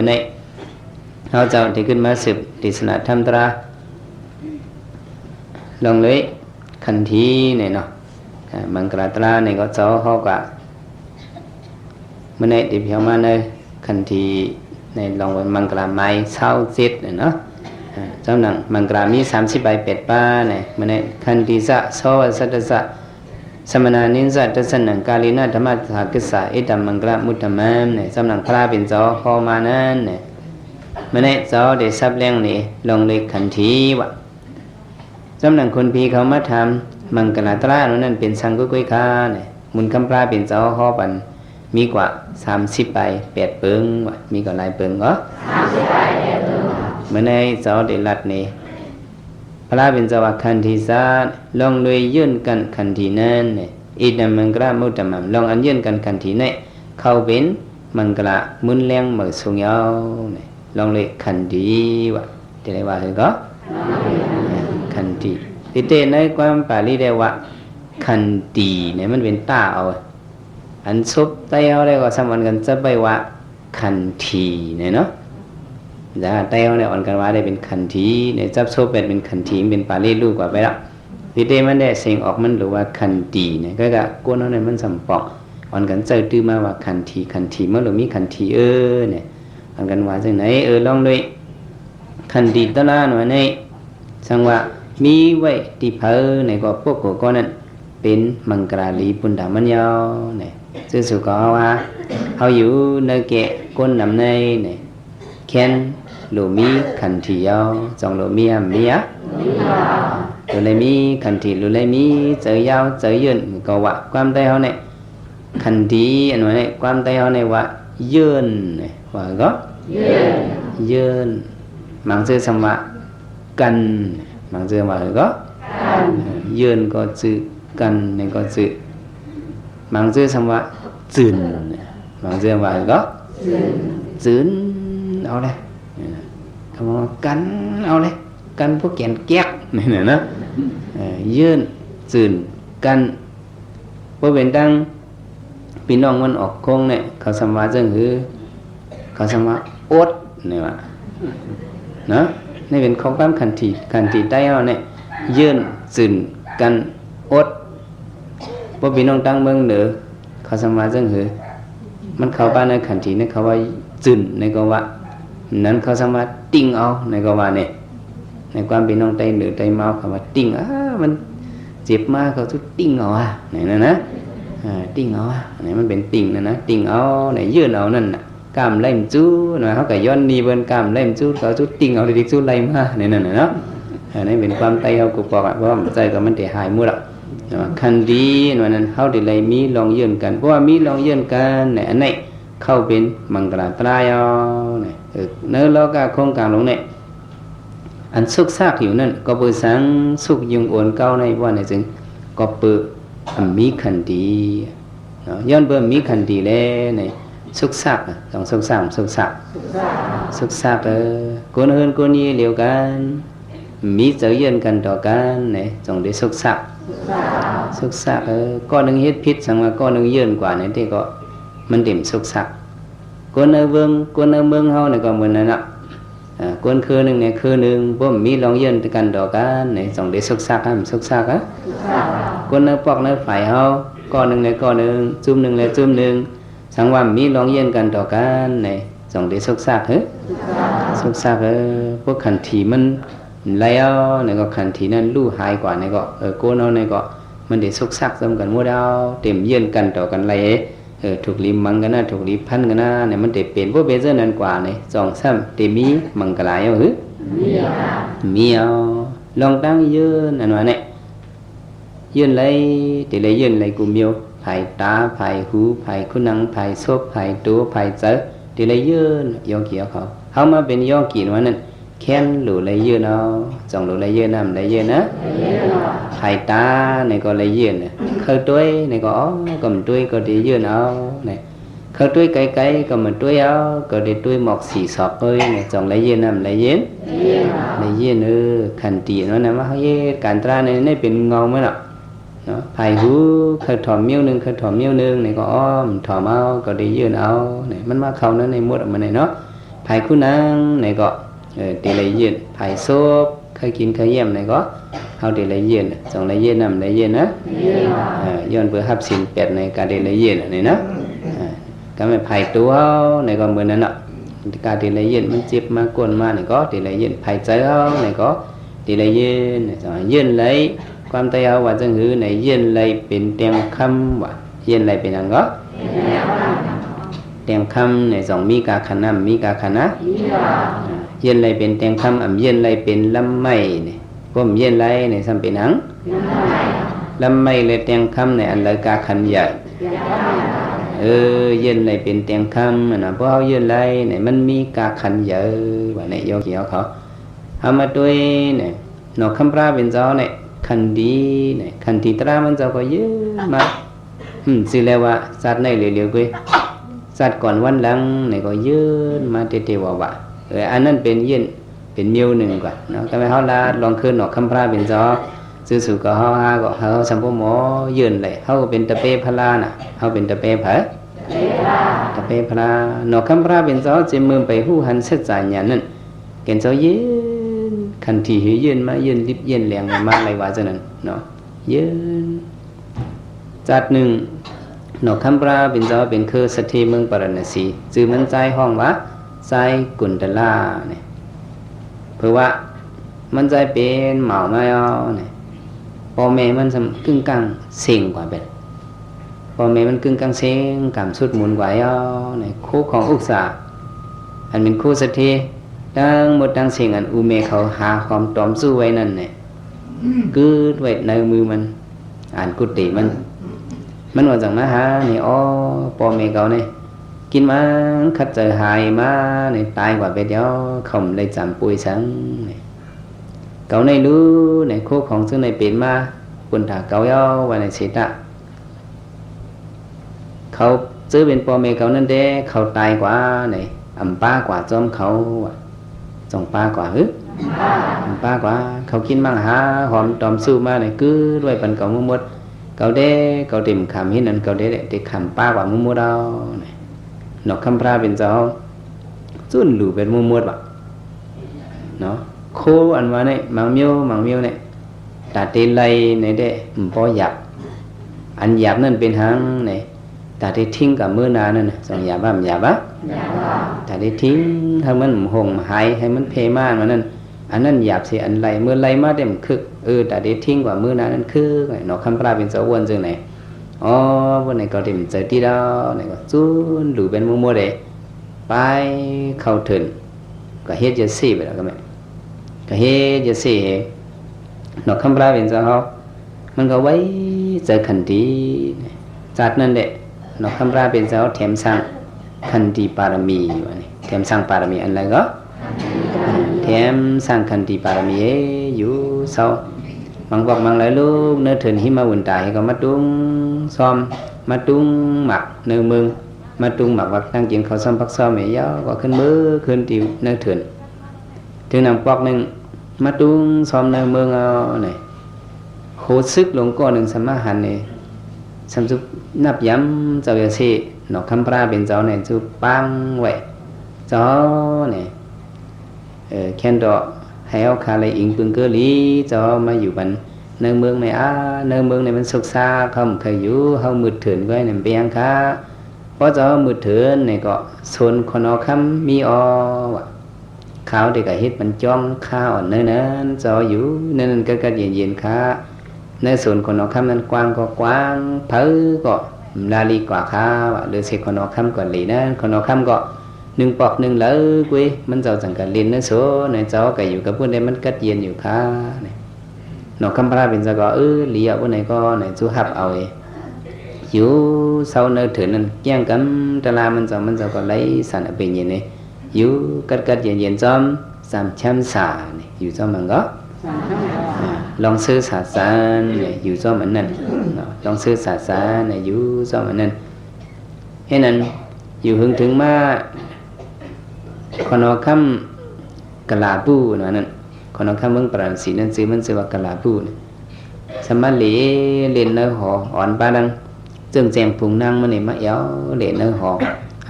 này họ chọn thì kinh ma sụp thì sanh tham tra lòng lấy khẩn thi này nọ bằng cả tra này có cháu họ cả bên này thì hiểu mà nơi khẩn thi này lòng bằng cả mai sao chết này nó trong nặng bằng cả mi 37 này bên này khẩn thi sa so sa sa Samana ninja tasanang kalina dhamma thakissa idam mangala muddhamam này trong nặng phá biển gió kho ma nan này bên này gió để sắp lên này lòng lấy khẩn thi vậy trong nặngคนพีเขามาทำมังกรตรานั้นเป็นสังกุยค้าเนี่ยมุนคำพระเป็นเจ้าข้อปันมีกว่า30 ใบ 8 เปิงมีกว่าหลายเปิงเหรอ30 ใบ 8 เปิงเมื่อในเจ้าได้รัดนี่พระเป็นเจ้าคันธีซาลองเลยยื่นกันคันธีนั้นเนี่ยอิดมังกรมุตตมัมลองอันยื่นกันคันธีเนี่ยเข้าเป็นมังกรมุนแรงเหมือนสุงยาวเนี่ยลองเลยคันธีวะที่ไหนว่าเห็นก็คันธีที่เต้ในความปาลีได้ว่าคันธีเนี่ยมันเป็นตาเอาอันซุบไตเอาได้ก็สมานกันจะไปว่าคันธีเนี่ยเนาะจะไตเอาเนี่ยอ่อนกันว่าได้เป็นคันธีเนี่ยจับซุบเป็นคันธีเป็นปาลีลูกกว่าไปแล้วที่เต้มันได้เสียงออกมันหรือว่าคันธีเนี่ยก็กะกวนเอาเนี่ยมันสัมปอกอ่อนกันเจอตื้อมาว่าคันธีเมื่อเรามีคันธีเนี่ยอ่อนกันว่าจังไหนลองด้วยคันธีตะลาหน่อยในสังว่ามีไว้ที่เพอในก็พวกก็นั้นเป็นมังกรลีปุณดามันยาวเนี่ยซึ่งสุก็ว่าเขาอยู่ในเกะก้นนำในเนี่ยแค้นหลูมีขันทียาวจองหลูมีมีอะหลูเลยมีขันทีหลูเลยมีเจอยาวเจอยืนก็ว่าความใต้เขาเนี่ยขันทีอันนั้นเนี่ยความใต้เขาเนี่ยว่ายืนเนี่ยว่าก็ยืนมังซื่อสมว่ากันมังเจอมาก็ยืนก็จืดกันนี่ก็จืดมังเจอคำว่าจืนมังเจอมาก็จืนเอาเลยคำว่ากันเอาเลยกันพวกแกนแก๊กนี่นะยืนจืนกันพวกเป็นดังพี่น้องมันออกโค้งเนี่ยเขาสมว่าจังคือเขาสมว่าอดนี่ว่านะนี่เป็นของความขันทีใต้เอาเนี่ยยืนจืนกันอดพอพี่น้องตั้งเมืองเหนือเขาสมาจังหือมันเข้าบ้านในขันทีเนี่ยเขาว่าจืนในก็ว่านั้นเขาสมาติ้งเอาในก็ว่าเนี่ยในความพี่น้องใต้เหนือใต้เมาเขาว่าติ้งมันเจ็บมากเขาทุกติ้งเอาเนี่ยนะติ้งเอาเนี่ยมันเป็นติ้งนะติ้งเอาเนี่ยยืนเอานั่นน่ะกามเล่มจู้นะเขาก็ย้อนนีเบิ้นกามเล่มจู้เขาจุดติ้งเอาดิจู้ไล่มาเนี่ยนั่นน่ะเนาะนี่เป็นความไตเอากุปอกเพราะว่าใจก็มันได้หายมั่วละคันดีนั้นเขาได้ไล่มีลองยืนกันเพราะว่ามีลองยืนกันเนี่ยอันนี้เข้าเป็นมังกรตรายเอาเนี่ยเนื้อแล้วก็โครงการลงเนี่ยอันสุกซากอยู่นั่นก็เปิดสังสุกยุงโอนเก้าในว่าในจึงก็เปิดมีคันดีย้อนเปิดมีคันดีแล้วเนี่ยสุกซักต้องสุกซักคนอื่นคนนี้เดียวกันมีเจอเย็นกันต่อกันเนี่ยต้องได้สุกซักก้อนหนึ่งเฮ็ดพิษสังว่าก้อนหนึ่งเย็นกว่าเนี่ยที่ก็มันเต็มสุกซักคนในเมืองเฮาเนี่ยก็เหมือนนั่นน่ะคนคือหนึ่งเนี่ยคือหนึ่งบ่มีลองเย็นกันต่อกันเนี่ยต้องได้สุกซักคนในปอกในฝ่ายเฮาก้อนหนึ่งเนี่ยก้อนหนึ่งจุ่มหนึ่งเนี่ยจุ่มหนึ่งสังว่ามีลองเย็นกันต่อกันเนี่ยส่งได้สุกซากพวกขันทีมันแล้วเนี่ยก็ขันทีนั้นลู่หายกว่าเนี่ยก็โกนเอาเนี่ยก็มันได้สุกซากซ้ำกันหมดเอาเต็มเย็นกันต่อกันไรถูกลิมมังกันนะถูกลิพันกันนะเนี่ยมันได้เป็นพวกเบเซอร์นั้นกว่าเนี่ยสองซ้ำเต็มมีมังกลายเอามีเอาลองตั้งยืนอันว่าเนี่ยยืนเลยแต่เลยยืนเลยกูมีไผ่ตาไผ่หูไผ่คุณนังไผ่ซบไผ่ตัวไผ่เจอที่เลยยืนยองเกี่ยวเขามาเป็นยองกี่วันนั้นแค้นหลุเลยยืนเอาจองหลุเลยยืนน้ำเลยยืนนะไผ่ตาในก็เลยยืนเคยตัวในก็ก็มันตัวก็ได้ยืนเอาเนี่ยเคยตัวไกลๆก็มันตัวเอาก็ได้ตัวหมอกสีสอบเลยเนี่ยจองเลยยืนน้ำเลยยืนขันตีนั่นนะว่าเขาเย่การตราในเป็นเงาไหมล่ะไผ่หูเคยถอมมิ้วหนึ่งเนี่ยก็อ้อมถอมเอาก็ได้ยืนเอาเนี่ยมันมาเข้านั้นในมดออกมาในเนาะไผ่ ายคู่นังไหนก็ตีเลยยืนภายซบเคยกินเคยเยี่ยมไหนก็เฮาตีเลยยืนสองเลยยืนนำเลยยืนนะย้อนเพื่อหับสินเป็ดในการตีเลยยืนนี่นะก็ไม่ภายตัวไหนก็เหมือนนั้นอ่ะการตีเลยยืนมันเจ็บมากวนมาไหนก็ตีเลยยืนภายใจเฮาไหนก็ตีเลยยืนยืนเลยความเตยเอาว่าจังหือไหนยืนเลยเป็นเตียงคำว่ายืนเลยเป็นอันก็เตียงคำในสองมีกาขณะมีกาขณะเย็นไรเป็นเตียงคำเย็นไรเป็นลำไม้เนี่ยผมเย็นไรในสัมเป็นหังลำไม้เลยเตียงคำในอันเลยกาขันใหญ่เย็นไรเป็นเตียงคำนะเพราะเขาเย็นไรเนี่ยมันมีกาขันใหญ่ว่าเนี่ยโยกี้เขาเอามาด้วยเนี่ยนกคำปลาเป็นเจ้าเนี่ยขันดีเนี่ยขันทีตรามันเจ้าก็เยอะมากสิแล้วว่าสัตว์ในเร็วๆกุ้ยสัตว์ก่อนวันหลังเนี่ยก็เยอะมาเตะๆว่าอันนั้นเป็นเย็นเป็นเมียวหนึ่งกว่าเนาะทำไมเขาลาลองคืนหนอกคำพระเป็นจอซื้อสู่ก็เขาหาก็เขาสัมพหมอยืนเลยเขาเป็นตะเปพลาน่ะเขาเป็นตะเปผะตะเปพลาหนอกคำพระเป็นจอจะมือไปหู้หันเสดใจอย่างนั้นเกินจอยืนขันทีหิยืนมายืนริบยืนแรงมาอะไรวะจังนั้นเนาะยืนจัดหนึ่งหนอกคำพระเป็นจอเป็นคือสถีเมืองปรณสีจื่อมันใจห้องวะใจกุนตลาเนี่ยเพราะว่ามันใจเป็นเหมาไม่เอาเนี่ยพอแม่มันกึ่งกลางเสียงกว่าเป็นพอแม่มันกึ่งกลางเสียงกำสุดหมุนไหวเอาเนี่ยคู่ของอุกษาอันเป็นคู่สัตย์ดังหมดดังเสียงอันอุเมเขาหาความตอมสู้ไว้นั่นเนี่ยกืดไว้ในมือมันอ่านกุฏิมันว่าจังมาหาเนี่ยอ๋อพอแม่เขาเนี่ยกินมาคัดเจอหายมาเนี่ยตายกว่าไปเดียวเขาเลยจำปุยสังเนี่ยเก่าในรู้เนี่ยโคของซึ่งในเป็นมาปุ่นถาเก่าเย้าวันในเสตะเขาซื้อเป็นปอเมเก่านั่นเด้เขาตายกว่าเนี่ยอ่ำป้ากว่าจอมเขาจองป้ากว่าอ่ำป้ากว่าเขากินมั่งหาหอมตอมสู้มาเนี่ยcứด้วยปันเก่ามุมดเก่าเด้เก่าติ่มขำหินนั่นเก่าเด้ติดขำป้ากว่ามุมดเอาเนี่ยนกคำพระเป็นเจ้าจุ่นหลูเป็นมัวมัวบ่เนาะโคอันว่าเนี่ยมังเมียวเนี่ยตาเตลัยเนี่ยเด้พอหยับอันหยับนั่นเป็นหางเนี่ยตาเตทิ้งกับมือนานั่นสองหยับบ้างหยับบ้าตาเตทิ้งให้มันหงหายให้มันเพมากนั่นอันนั้นหยับสิอันไหลเมื่อไหลมาเต็มคึกตาเตทิ้งกว่ามือนานั่นคือนกคำพระเป็นเจ้าอ้วนจึงไหนอ๋อวันไหนก็เต็มใจที่เราไหนก็จุนหรือเป็นมัวๆเด้ไปเข้าถึงก็เฮ็ดจะสี่ไปแล้วก็ไม่ก็เฮ็ดจะสี่นกคำพระเป็นเจ้าเขามันก็ไว้ใจขันทีจากนั้นเด็นกคำพระเป็นเจ้าแถมสร้างขันทีปารมีวันนี้แถมสร้างปารมีอันไรก็แถมสร้างขันทีปารมีอยู่เศร้าบางบอกบางหลายลูกเนื้อเถินหิมาวุ่นตายก็มาตุ้งซ้อมมาตุ้งหมักเนื้อมึงมาตุ้งหมักวักตั้งกินเขาซ้อมพักซ้อมไม่ยาวก็ขึ้นมือขึ้นติวเนื้อเถินถึงนำปอกหนึ่งมาตุ้งซ้อมเนื้อมึงเอาเนี่ยโคซึกหลงก้อนหนึ่งสมาหันเนี่ยสำจุนับย้ำเจ้าอย่างที่หนอกคำพระเป็นเจ้าเนี่ยจุปังไว้เจ้าเนี่ยแค่นดอกให้เอาคาเลยอิงปึงเกลีเจ้ามาอยู่บันเนื้อเมืองเนี่ยเนื้อเมืองเนี่ยมันสุกซาเขาเคยอยู่เขามืดเถื่อนไว้เนี่ยเปียงค้าเพราะเจ้ามืดเถื่อนเนี่ยก็โซนคนเอาคำมีอว่ะขาวเด็กก็เฮ็ดมันจ้องข้าวเนื้อนั้นเจ้าอยู่เนื้อนั้นก็เย็นๆค้าในส่วนคนเอาคำนั้นกว้างก็กว้างเผอก็ลาลีกว่าข้าวหรือเสกคนเอาคำก่อนหลีนั้นคนเอาคำก็หนึ่งปอกหนึ่งเลยกุ้ยมันเจ้าจังกันเรียนเนื้อโซ่ในเจ้าก็อยู่กับพวกนี้มันกัดเย็นอยู่ค่ะเนี่ยนกคำพระเป็นเจ้าก็เลี้ยพวกนี้ก็ในจูหับเอาอยู่เศร้าเนื้อถือนั่นแย่งกันตะลามันเจ้าก็ไล่สันเป็นอย่างนี้อยู่กัดเย็นจอมสามชั้นสาเนี่ยอยู่จอมมันก็ลองซื้อสาสารเนี่ยอยู่จอมมันนั่นลองซื้อสาสารเนี่ยอยู่จอมมันนั่นให้นั้นอยู่หึงถึงมาคนเอาคำกลาบูนั่นคนเอาคำเมืองปราณสีนั่นซื้อมันซื้อว่ากลาบูสมัยเล่นเนื้อหออ่อนปลาดังจึงแจงพุงนั่งมันนี่มาเย้าเล่นเนื้อหอ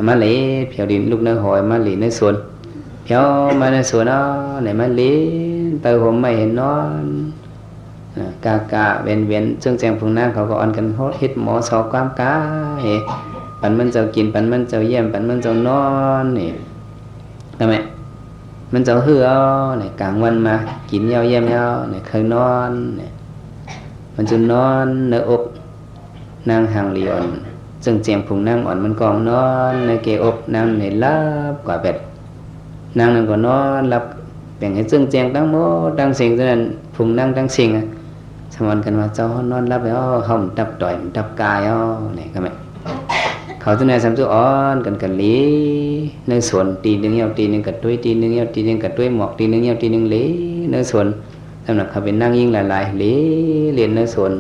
มาเล่เพียวดินลูกเนื้อหอยมาเล่นเนื้อส่วน theo mà nó sửa nó này mà lý từ hôm mày nó cả ven chương trình phùng năngเขาก็อ่อนกันฮดเฮ็ดหมอสอบความกายปันมันเจ้ากินปันมันเจ้าเยี่ยมปันมันเจ้านอนนี่ทำไมมันเจ้าหื้อเนี่ยกลางวันมากินเยี่ยมเนี่ยเคยนอนเนี่ยมันจะนอนเนื้ออกนางห่างเหลียนจึงเจียงผุงนางอ่อนมันกองนอนในเกอกนางในลับกว่าเป็ดนางนั่นก็นอนลับแบ่งให้จึงเจียงตั้งโมตั้งสิ่งฉะนั้นผุงนางตั้งสิ่งสมอนกันว่าเจ้านอนลับแล้วเขาดับต่อยดับกายเนี่ยก็ไม่เขาจะในสามสุอ่อนกันลีในส่วนตีหนึ่งเหี่ยวตีหนึ่งกัดด้วยตีหนึ่งเหี่ยวตีหนึ่งกัดด้วยหมอกตีหนึ่งเหี่ยวตีหนึ่งลีในส่วนสำหรับเขาเป็นนั่งยิ่งหลายลีเรียนในส่วน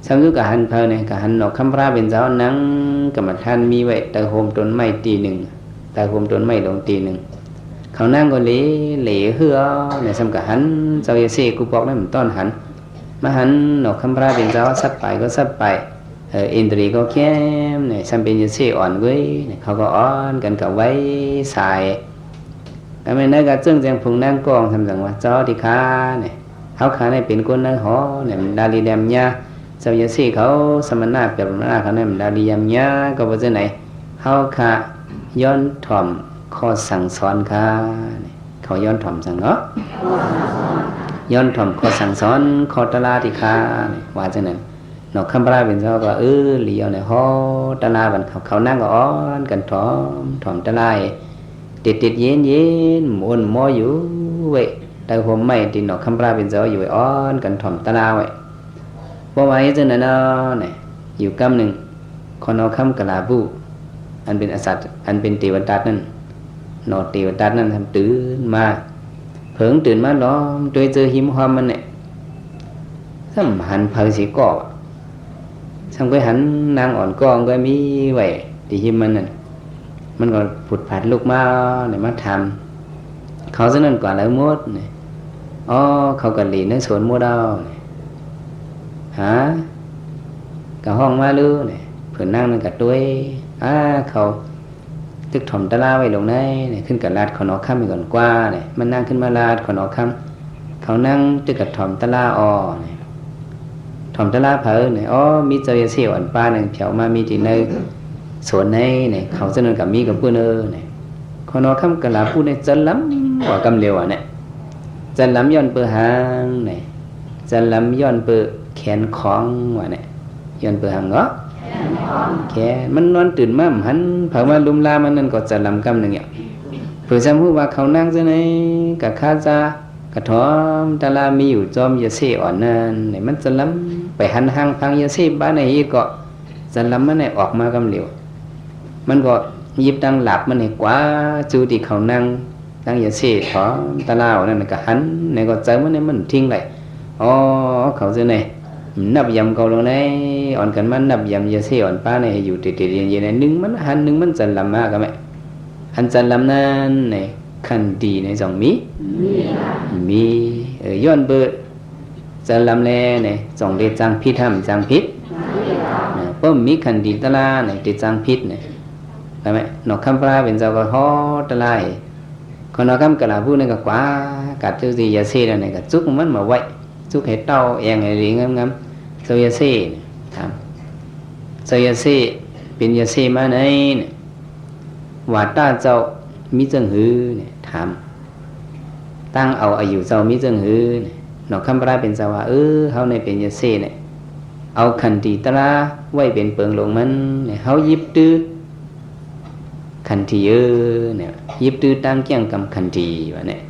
สามสุกับหันเพลเนี่ยกับหันนกคำพระเป็นเจ้านั่งกับมาท่านมีไว้แต่โฮมต้นไม้ตีหนึ่งแต่โฮมต้นไม้ลงตีหนึ่งเขานั่งก็ลีเหล่เหือเนี่ยสำกับหันเจ้าเยซี่กูบอกได้เหมือนต้นหันมาหันนกคำพระเป็นเจ้าสัดไปก็สัดไปอินทรีย์ก็เข้มเนี่ยสัมเป็นเยซี่อ่อนไว้เนี่ยเขาก็อ่อนกันกับไว้สายก็ไม่นั่งกับจึงแจงพุงนั่งกองทำสังว่าเจ้าที่ขาเนี่ยเขาขาเนี่ยเป็นคนนั่งหอเนี่ยดาลีแดมยาเจ้าเยซี่เขาสมณะเปรียบหน้าเขาเนี่ยดาลียมยาก็ว่าจะไหนเขาขาย้อนถ่อมข้อสั่งสอนขาเขาย้อนถ่อมสั่งเนาะย้อนถ่อมข้อสั่งสอนข้อตลาที่ขาว่าจะไหนนกคำพระเป็นเจ้าก็เหลียวเนี่ยฮอตะลาบันเขานั่งก็อ้อนกันถ่อมตะลายติดเย็นมุนมออยู่เว้ยแต่หัวไม่ติดนกคำพระเป็นเจ้าอยู่อ้อนกันถ่อมตะลาเว้ยเพราะว่าไอ้เจ้านั่นเนี่ยอยู่กำหนึ่งคนเอาคำกะลาบูอันเป็นอสัตอันเป็นเทวดานั่นนอเทวดานั่นทำตื่นมาเผิงตื่นมาล้อมตัวเจอหิมหอมมันเนี่ยสัมหันเพอสีก่อxong cái hắn đang ổn con cái mi vậy thì hiếm mình còn phụt phạt lúc mà để mắt thầmเขาจะนั่นก่อนแล้วมดเนี่ยอ๋อเขากะหลีในสวนมดเอาเนี่ยฮะกับห้องมาลื้อเนี่ยเผื่อนั่งนั่นกับด้วยเขาตึกถ่อมตะลาไว้ลงในเนี่ยขึ้นกับลาดเขาหนอค่ำไปก่อนกว่าเนี่ยมันนั่งขึ้นมาลาดเขาหนอค่ำเขานั่งตึกกับถ่อมตะลาเนี่ยถ่อมตะลาเผอเนี่ยมีเจ้าเสี่ยวอันป้าหนึ่งเผียวมามีที่ในสวนในเนี่ยเขาจะนั่นกับมีกับผู้เนอเนี่ยเขาหนอค่ำกับลาผู้เนี่ยจะล้ำกว่ากำเร็วเนี่ยจะล้ำย้อนเปื่อหางเนี่ยจะล้ำย้อนเปื่อแขนของว่ะเนี่ยย้อนเปื่อหางเนาะแขนมันนอนตื่นมาหันเผามาลุมลามันนั่นก็จะล้ำกำหนึ่งอย่างเผื่อจำพูดว่าเขานั่งจะไหนกับข้าจ้ากระท้อมตะลามีอยู่จอมยาเสอ่อนนั่นเนี่ยมันจะล้ำไปหันห้างพังยาเสบ้านไหนก็จะล้ำมันเนี่ยออกมากำเหลวมันก็ยิบดังหลับมันเนี่ยกว่าจูที่เขานั่งตั้งยาเสถอตะลาวนั่นก็หันเนี่ยก็เจอมันเนี่ยมันทิ้งเลยเขาจะเนี่ยนับยำเขาลงในอ่อนกันมันนับยำยาเสอ่อนป้าเนี่ยอยู่ติดๆเย็นๆเนี่ยนึงมันหันนึงมันจะล้ำมากกันไหมหันจะล้ำนั่นเนี่ยขันดีในสองมีย้อนเบิดจะลำแลเนี่ยสองเดจังพิษทำจังพิษเพราะมีขันดีตะลาเนี่ยเดจังพิษเนี่ยใช่ไหมนกคำปลาเป็นเจ้าก็ฮอตะไลคนนกคำกะลาพูดเนี่ยก็กว่ากัดเจ้าสียาเซ่เนี่ยก็จุกมันมาไว้จุกให้เต้าเองไอ้ลิงงามเจ้ายาเซ่ถามเจ้ายาเซ่เป็นยาเซ่มาไหนเนี่ยว่าตาเจ้ามีจังหือเนี่ยถามตั้งเอาอายุเจ้ามีจังหือนอกคำพระเป็นสาวาเขาในเป็นยาเซ่เนี่ยเอาขันตีตราไว้เป็นเปิงลงมันเนี่ยเขายิบตื้อขันทีเนี่ยยิบตื้อตั้งเกี่ยงกำขันทีวะเนี่ย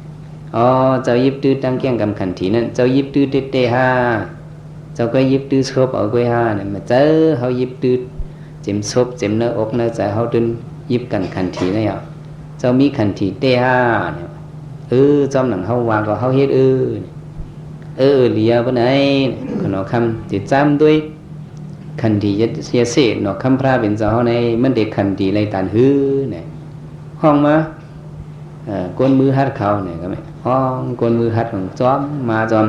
เจ้ายิบตื้อตั้งเกี่ยงกำขันทีนั่นเจ้ายิบตื้อเตะห้าเจ้าก็ยิบตื้อซบเอาไว้ห้าเนี่ยมาเจอเขายิบตื้อเจ็มซบเจ็มเนื้ออกเนื้อใจเขาดึงยิบกันขันทีเนี่ยเจ้ามีขันทีเตะห้าเนี่ยจอมหนังเขาว่าก็เขาเฮ็ดเลียบนไหนขนอคำติดจำด้วยขันทีเยเสนอคำพระเป็นเจ้าเขาในมันเด็กขันทีไรตันเนี่ยห้องมากวนมือฮัดเขาเนี่ยก็ไม่ห้องกวนมือฮัดของจอมมาจอม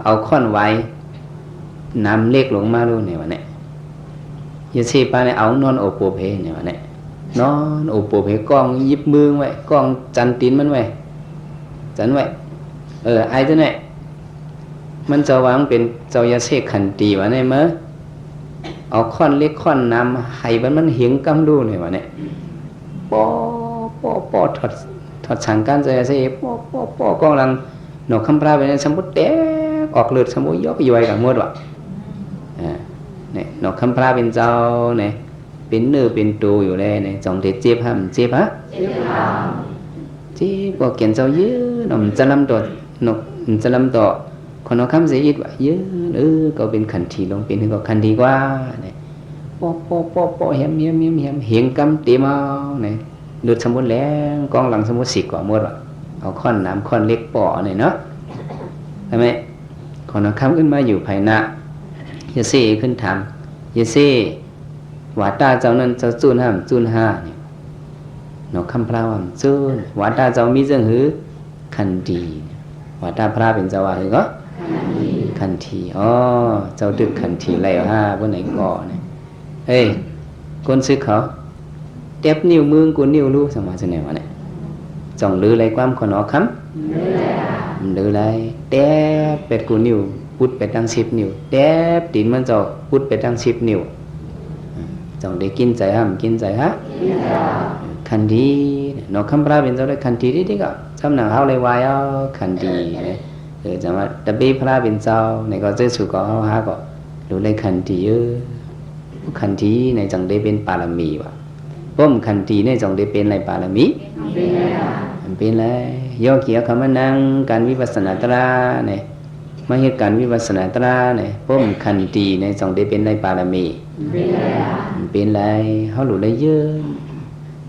เอาค้อนไว้นำเล็กลงมาดูเนี่ยวะเนี่ยเยเสป้าเนี่ยเอานอนโอโปเพเนี่ยวะเนี่ย นอนโอโปเพกล้องยิบมือไว้กล้องจันตีนมันไว้จันไว้ไอ้ตัวไหนมันจะวางเป็นเจ้ายาเสกขันตีวะเนี่ยมั้ยเอาค้อนเล็กค้อนน้ำให้มันเหียงกำดูเนี่ยวะเนี่ยปอถอดฉังกันเจ้ายาเสกปอกล้องหลังหนกคำปลาไปเนี่ยสมมุติแตกออกเลือดสมมุติยกย่อยกับมดวะเนี่ยหนกคำปลาเป็นเจ้าเนี่ยเป็นเนื้อเป็นตัวอยู่เลยเนี่ยจงเด็ดเจ็บฮะมันเจ็บฮะเจ็บก็เขียนเจ้าเยอะหนมจะลำตัวหนกจะลำตัวคนเอาคำเสียยิดว่าเยอะก็เป็นขันทีลงเป็นถึงก็ขันดีกว่าเนี่ยปอเหียมเหียงกำเต็มเอาเนี่ยดูดสมุนแรงกองหลังสมุนสิกว่าหมดว่ะเอาค้อนน้ำค้อนเล็กปอเนี่ยเนาะใช่ไหมคนเอาคำขึ้นมาอยู่ภายหน้าเยซี่ขึ้นถามเยซี่ว่าตาเจ้านั้นเจ้าจูนห้ามจูนห้าเนี่ยหนอคำพระว่าจูนว่าตาเจ้ามีเรื่องหือขันดีว่าตาพระเป็นเจ้าว่าหือก็ขันทีเจ้าดึกขันทีแล้วฮะบนไหนก่อเนี่ยเฮ้ยคนซื้อเขาเต็บนิ้วมือกูนิ้วรู้สมาธิไหนวะเนี่ยจ่องลืออะไรความคนอคำลืออะไรเต็บเป็ดกูนิ้วพุดเป็ดตั้ง10 นิ้วเต็บตีนมันเจ้าพุดเป็ดตั้ง10 นิ้วจ่องได้กินใจห้ามกินใจฮะขันดีนอคำพระเป็นเจ้าได้ขันดีดิก็จำหนังเขาเลยวายขันดีจะมาตะบีพระเป็นเจ้าในก็เจสุก็เขาหาก็รู้เลยขันดีขันดีในจังได้เป็นปารมีวะป้อมขันดีในจังได้เป็นอะไรปารมีเป็นอะไรย่อเกี่ยวคำว่านั่งการวิปัสสนาตราเนี่ยมาเหตุการวิปัสสนาตราเนี่ยป้อมขันดีในจังได้เป็นอะไรปารมีเป็นอะไรเขารู้เลยเยอะ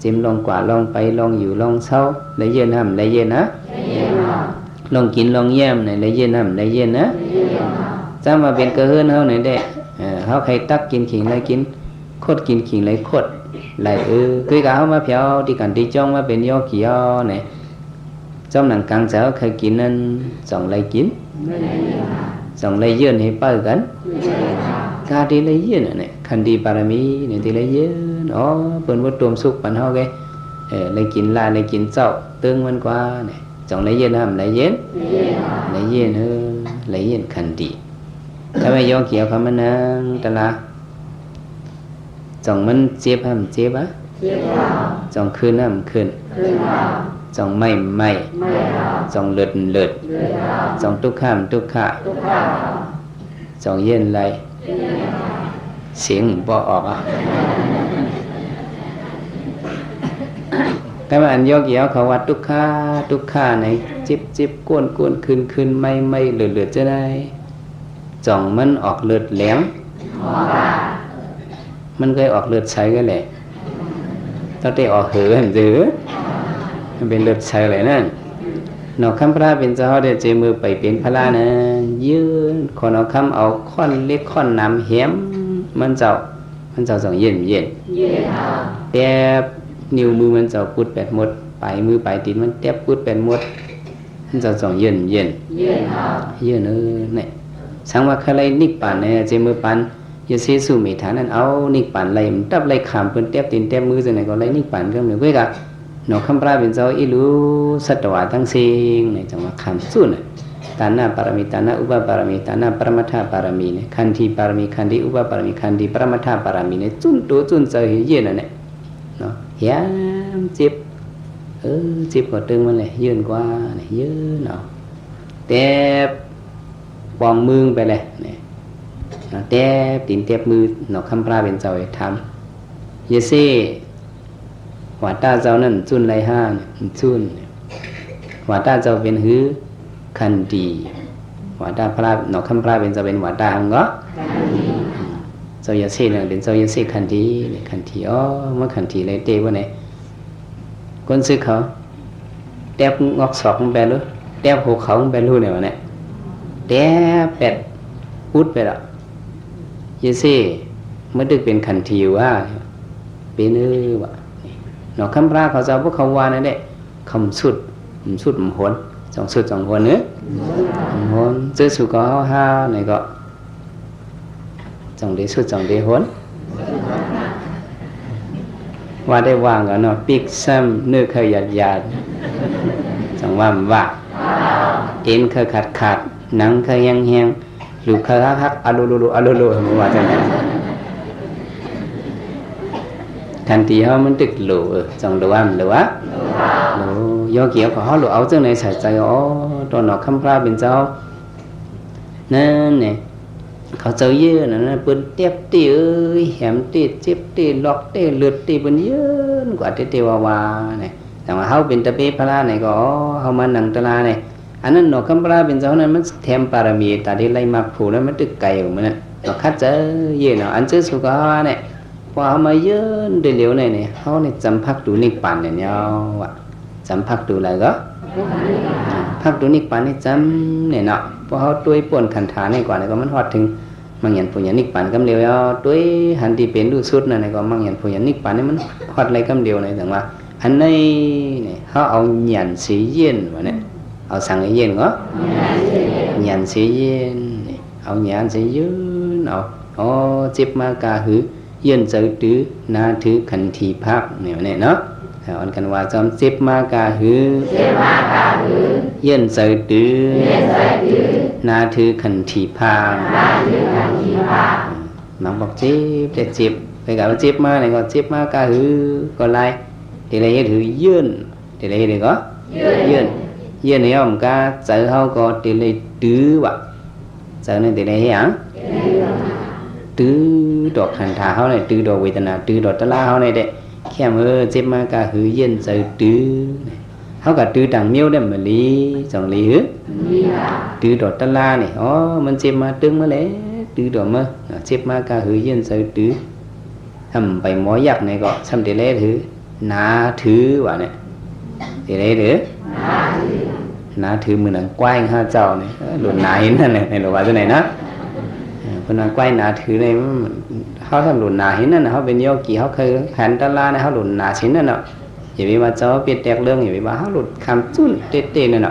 จิ้มลองกว่าลองไปลองอยู่ลองเศร้าเลยเย็นห้ามเลยเย็นนะลองกินลองแย้มเนี่ยเลยเย็นห้ามเลยเย็นนะจะมาเป็นกระเฮือนเขาเนี่ยได้เขาใครตักกินขิงเลยกินโคตรกินขิงเลยโคตรlại cứ cả mà phiếu đi cảnh đi trong mà bên yo kia này trong nàng càng cháu khai kín nên dòng lấy kín dòng lấy duyên hay bao gần ca đi lấy duyên này khăn đi parami này thì lấy duyên nó bên vô trùm súc bản ho cái lấy kín là lấy kín chậu tương văn qua này dòng lấy duyên hàm lấy duyên khăn đi cái bây yo kia không anh ta là dòngมันเจ็บห้ามเจ็บจองคืนห้ามคืนจองไม่จองเลิดจองทุกข์ห้ามทุกข์จองเย็นไรเสียงบ่ออกแต่ว่าอันยกเยาเขาว่าทุกข์ในจิบก้นคืนไม่เลือดจะได้จองมันออกเลือดแหลมมันเคยออกเลือดใช้ก็เลยต้องได้ออกหือเห็นหรือมันเป็นเลือดใช้เลยนั่นนอกคำพระเป็นเจ้าเดี๋ยวเจมือไปเป็นพระนะยืนคนเอาคำเอาค้อนเล็กค้อนน้ำเหี้ยมมันเจ้าส่งเย็นแตบนิ้วมือมันเจ้าพุดแปดมดปลายมือปลายตีนมันแตบพุดแปดมดมันเจ้าส่งเย็นเนี่ยสังว่าใครนิกปั่นเนี่ยเจมือปั่นยาเสสุมีฐานนั้นเอานิกปั่นไล่ตับไล่ขามเพิ่นเต็บตีนเต็บมือจังไหนก็ไล่นิกปั่นก็เหมือนกันกับหนอคำปราเป็นเจ้าอิรู้สัตวะทั้งสิ้นในจังหวะขามสู้น่ะตานาปารมีตานาอุปปารมีตานาปรมัตถปารมีเนี่ยขันธีปารมีขันธีอุปปารมีขันธีปรมัตถปารมีเนี่ยจุนตัวจุนเจอเย็นน่ะเนี่ยเนาะยามเจ็บเจ็บก็ตึงมันเลยยืนกว่าเนี่ยยืนเนาะเต็บปองมือไปเลยเนี่ยเต็บตีนเต็บมือหนอคำปราเป็นเจ้าทำเยเซ่ว่าตาเจ้านั่นจุนไรห้าจุนว่าตาเจ้าเป็นหือขันดีว่าตาพระหนอคำปราเป็นเจ้าเป็นว่าตาหังก็เจ้าเยเซ่เนี่ยเป็นเจ้าเยเซ่ขันดีเมื่อขันดีเลยเตะว่าไหนคนซื้อเขาเต็บงอกศอกมันแบรู้เต็บหัวเขามันแบรู้เนี่ยวะเนี่ยเต็บเป็ดพุดไปละเยซี่เมื่อดึกเป็นขันทีว่าเป็นวะหนอคำปราเขาจะพวกเขาว่านั่นแหละคำสุดมันหวนสองสุดสองหวนเนื้อหวนเจอสุก็ห้าไหนก็จังได้สุดจังได้หวน ว่าได้วางกันเนาะปีกซ้ำเนื้อเคยหยาดจังว่าว่าเอ็นเคยขาดหนังเคยแห้งลูกเคยฮักอะลุมันว่าจังได๋ทันทีเฮามันตึกหลูจังหรือว่าหลูโยเกี่ยวกับเฮาหลูเอาจังได๋ใส่ใจอ๋อตอนเนาะคำพระเป็นเจ้านั่นนี่เขาเจอเยอะนั่นเปิ้นเต็บติเอ้ยแหมติเจ็บติล็อกติเลือดติเปิ้นเยอะกว่าเตว่านี่แต่ว่าเฮาเป็นตะเปพระนี่ก็เฮามานั่งตะลานี่อันนั้นเนาะคำพระเป็นเจ้านั้นมันแถมปารมีตาที่ไล่มักผูนั้นมันตึกไกลของมันน่ะเนาะคัดเจอเยอะเนาะอันเจอสุขะนี่พอเฮามาเยอะได้เหลียวนี่เฮานี่จำพักดูนิพพานเนี่ยยาวอ่ะจำพักดูอะไรก็พักดูนิพพานนี่จำเนี่ยเนาะพอเฮาตุ้ยป่วนขันธานี่กว่านี่ก็มันฮอดถึงมังยันปุญญานิพพานกำเดียวตุ้ยหันที่เป็นดูสุดนั่นนี่ก็มังยันปุญญานิพพานนี่มันฮอดอะไรกำเดียวนี่ถึงว่าอันนี้นี่เฮาเอาหยันสีเย็นว่าเนี่ยเอาสั่งให้เย็นก็หยันสีเย็นนี่เอาหยันสียืนเอาอ๋อจิบมากาหือเย็นเจอตื้อนาถือขันธีภาคเนี่ยเนาะอันกันว่าจอมจิบมากาหือเย็นเจอตื้อนาถือขันธีภาคมันบอกจิบแต่จิบไปกับว่าจิบมาเนี่ยก็จิบมากาหือก็ไล่ทีไรถือยืนทีไรเด็กก็ยืนเนี่ยผมก็เจอเขาก็ทีไรตื้อว่ะเจอเนี่ยทีไรเหรอตื้อดอกขันธาเขาเนี่ยตื้อดอกเวทนาตื้อดอกตะลาเขาเนี่ยเด็กแค่เจ็บมากาหือเย็นเจอตื้อเขาก็ตื้อต่างเมี้ยวได้มาลีจังลีหือตื้อดอกตะลาเนี่ยอ๋อมันเจ็บมาตึงมาเลยตื้อดอกมาเจ็บมากาหือเย็นเจอตื้อทำไปหมอยักษ์เนี่ยก็ทำทีไรถือนาถือว่าเนี่ยทีไรถือนาถือมือหนังกว้างห้าเจ้าเนี่ยหลุดนาเห็นนั่นในหลวงว่าจะไหนนะคนนั้นกว้างนาถือในเขาทำหลุดนาเห็นนั่นเขาเป็นโยกีเขาเคยหันตะลาเนี่ยเขาหลุดนาชิ้นนั่นเนาะอย่าไปว่าเจ้าเปียแตกเรื่องอย่าไปว่าเขาหลุดคำจุ้นเต้นั่นเน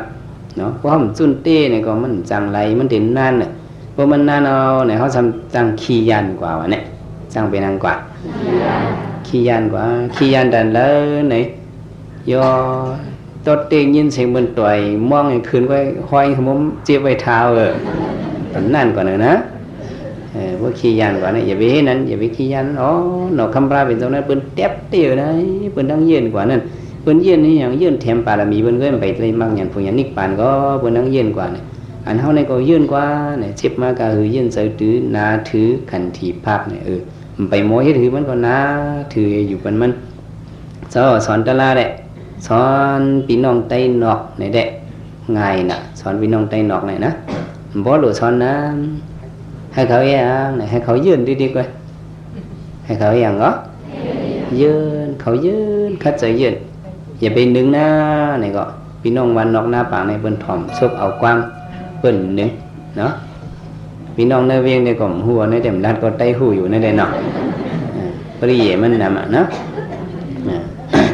าะเพราะเขาจุ้นเต้เนี่ยก็มันจังไรมันเด่นนั่นเนี่ยเพราะมันนั่นเอาเนี่ยเขาทำจังขี้ยันกว่าวะเนี่ยจังเป็นนางกว่าขี้ยันกว่าขี้ยันดันเลยไหนยอตัวเตียงยินเสียงบนต่อยมองให้คืนไว้ห้อยขมุมเจี๊ยบไว้เท้าตอนนั่นก่อนเลยนะพวกขี้ยันก่อนนะอย่าไปนั้นอย่าไปขี้ยันอ๋อหนอคำพระเป็นตรงนั้นเปิ้นเต็บเตี้ยนะเปิ้นตั้งเย็นกว่านั้นเปิ้นเย็นนี่อย่างเย็นแถมปารามีเปิ้นก็ไปเลยมั่งอย่างผู้อย่างนิพพานก็เปิ้นตั้งเย็นกว่าเนี่ยอันเฮาในก็เย็นกว่าเนี่ยเจ็บมากก็คือเย็นใส่ตื้อนาถือขันธีภาคเนี่ยไปโมยถือมันก็นาถืออยู่เป็นมันสอนตะลาแหละสอนพี่น้องไต้นอกในเด็กง่ายน่ะสอนพี่น้องไต้นอกไหนนะบ่หลุดสอนนะให้เขาอย่างไหนให้เขายืนดีๆกว่าให้เขาอย่างก็ยืนเขายืนคัดใจยืนอย่าไปนึงหน้าไหนก็พี่น้องวันนอกหน้าปากในเปิ้นถ่อมซุบเอากว้างเปิ้นนึงเนาะพี่น้องในเวียงในกล่อมหัวในเต็มรัดก็ไต้หูอยู่ในเด่นเนาะปริเยมันนำเนาะ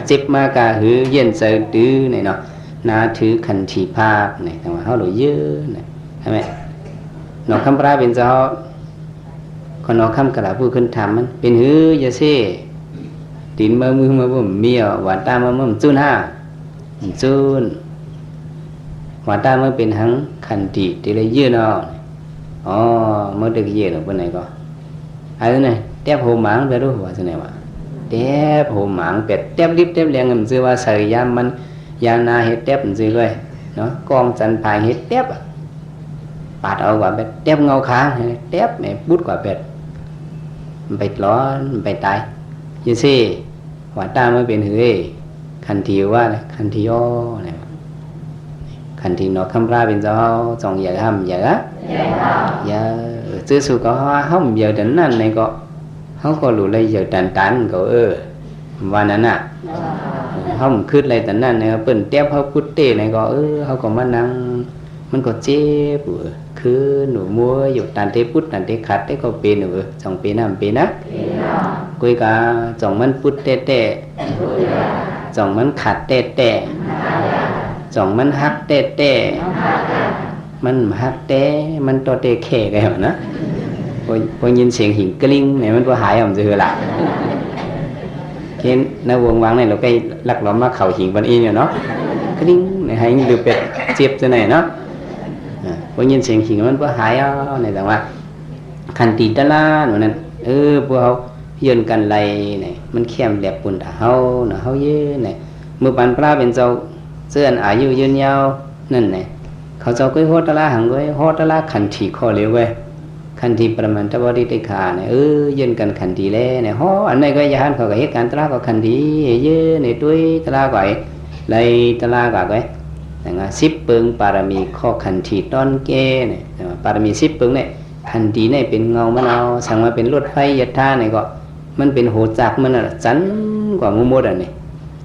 จิบมากาหือเย็นเจอตื้อเนี่ยเนาะนาถือขันธีภาคเนี่ยแต่ว่าเขาหลุดเยอะเนี่ยใช่ไหมนอกคำพระเป็นเจ้าคนนอกคำกระดาษผู้ขึ้นทำมันเป็นหือยาเซ่ตีนมือบ่มเมียวหวานตามือจุนห้าจุนหวานตามือเป็นหังขันธีที่เลยเยอะเนาะอ๋อเมื่อเด็กเยอะหรือเป็นไหนก็อะไรเนี่ยแทบโหมางไปรู้ว่าจะไหนวะแทบโหมางเป็ดแทบริบแทบแรงมันซื้อว่าใส่ยามมันยานาเฮ็ดแทบมันซื้อเลยเนาะกองจันพายเฮ็ดแทบปาดเอากว่าเป็ดแทบเงาค้างแทบแม่บุดกว่าเป็ดมันไปร้อนมันไปตายยี่สิว่าตาไม่เป็นหือขันทีว่าขันทีอ้อเนี่ยขันทีนอกคำราเป็นเจ้าจงอย่าทำอย่าซื้อสุก็ห้องอย่าดันนั่นในก็เขาก็รู้เลยอย่าตันก็ว่านั้นน่ะห้องคืดอะไรแต่นั่นเนี่ยเปิ่นเตี้ยเขาพุทธเต้ในก็เขาก็มานั่งมันก็เจ็บคือหนูมัวอยู่ตันเตพุทธตันเตขัดเตก็เป็นหนูจงเป็นน้ำเป็นนะกุยกาจงมันพุทธเต้จงมันขัดเต้จงมันฮักเต้มันฮักเต้มันตัวเต้แข่กันเหรอนะพอยินเสียงหิ่งกลิ้งเนี่ยมันก็หายออกจากละ เห็นในวงวางnàyเราcáiลักล้อมมาเข่าหิงบันอีเนี่ยเนาะก็ดิ้งในหายหรือเป็ดเจ็บจะไหนเนาะพวกยินเสียงหิงมันก็หายในแต่ว่าคันตีตะลาหนูนั่นพวกเขายืนกันไรเนี่ยมันเข้มแหลบปุ่นเฮาเนาะเฮาเยอะเนี่ยมือปันปลาเป็นเจ้าเสื้ออายุยืนยาวนั่นเนี่ยเขาเจ้าก็โหตะลาหังก็โหตะลาคันถีข้อเลี้ยวเว้ยคันทีประมาณตะบอดีได้ขาเนี่ยยืนกันคันทีแล้วเนี่ยฮออันไหนก็ยานเขาก็เหตุการณ์ตะลาก็คันทีเยอะในตุ้ยตะลาก็เลยตะลาก็ไว้แต่งสิบปึงปารมีข้อคันทีตอนเกเนี่ยปารมีสิบปึงเนี่ยคันทีเนี่ยเป็นเงามันเอาสั่งมาเป็นรถไฟยัดท่าเนี่ยก็มันเป็นโหจักมันอ่ะจันกว่างูมดอ่ะเนี่ย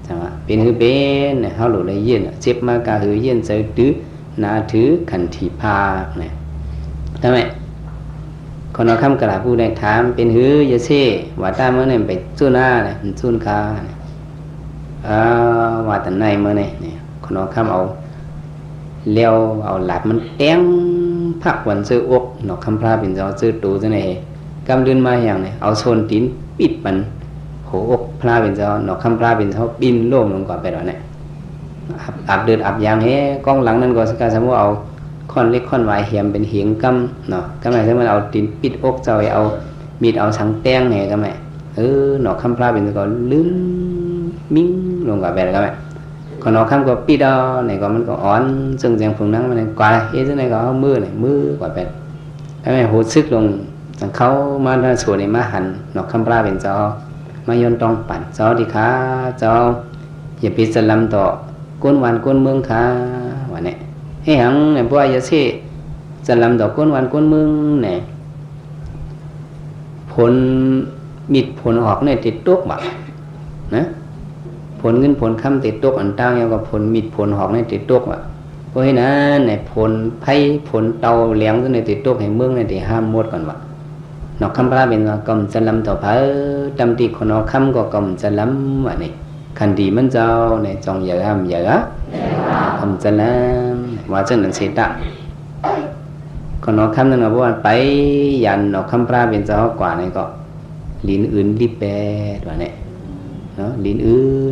ใช่ไหมเป็นหือเป็นเนี่ยเขาหลุดเลยยืนเจ็บมากาหือยืนเจอตื้อนาถือคันทีพาเนี่ยทำไมคนเราคำกระดาษผู้ใดถามเป็นหือเยเซ่ว่าตาเมื่อเนี่ยไปสู้หน้าเนี่ยสู้คาว่าแต่ในเมื่อเนี่ยคนเราคำเอาเลี้ยวเอาหลับมันแต้งพักวันซื้ออกหนอกคำพระเป็นจอซื้อตูจะไหนกำเดินมาอย่างเนี่ยเอาโซนตีนปิดมันหัวอกพระเป็นจอหนอกคำพระเป็นเขาบินโล่งลงก่อนไปหน่อยเนี่ยอับเดินอับยางเฮ้กล้องหลังนั่นก็สกัดสมมติเอาค่อนเล็กค่อนวายเหียมเป็นเหียงกำเนาะกำไหนถ้ามันเอาตีนปิดอกเจ้าเอามีดเอาสังแต้งเนี่ยกำไหนหนอกคำพระเป็นก็ลืมมิ้งลงก่อนไปแล้วกำไหนcòn nó không có pi đo này có mình có ón dừng dàng phùng nắng này qua hết thế này có mưa này mưa quả bẹt cái này hút sức luôn thằng khâu mà ra sủa này mà hẳn nó không ra bên cho mà yon trong bản cho đi khá cho giờ bị sờ lầm to côn hoàn côn mương khá vậy này hay hẳn này bữa giờ sẽ sờ lầm to côn hoàn côn mương này phun mịt phun họp này thì tốt mà nèผลเงินผลคำติดตกอันตั้งอย่างกับผลมิดผลหอกในติดตกอ่ะเพราะฉะนั้นในผลไผ่ผลเตาเลี้ยงในติดตกให้เมืองในติห้ามหมดก่อนว่านอกคำพระเป็นว่ากรรมจะลำต่อพระจำติคนนอกคำก็กรรมจะลำว่านี่คันดีมันเจ้าในจองอย่าห้ามอย่ากรรมจะลำว่าเจ้าหนังเสตะคนนอกคำนั่นก็บอกว่าไปยันนอกคำพระเป็นเจ้ากว่านี่ก็ลิ้นอื่นรีบแปดว่านี่ลิ้น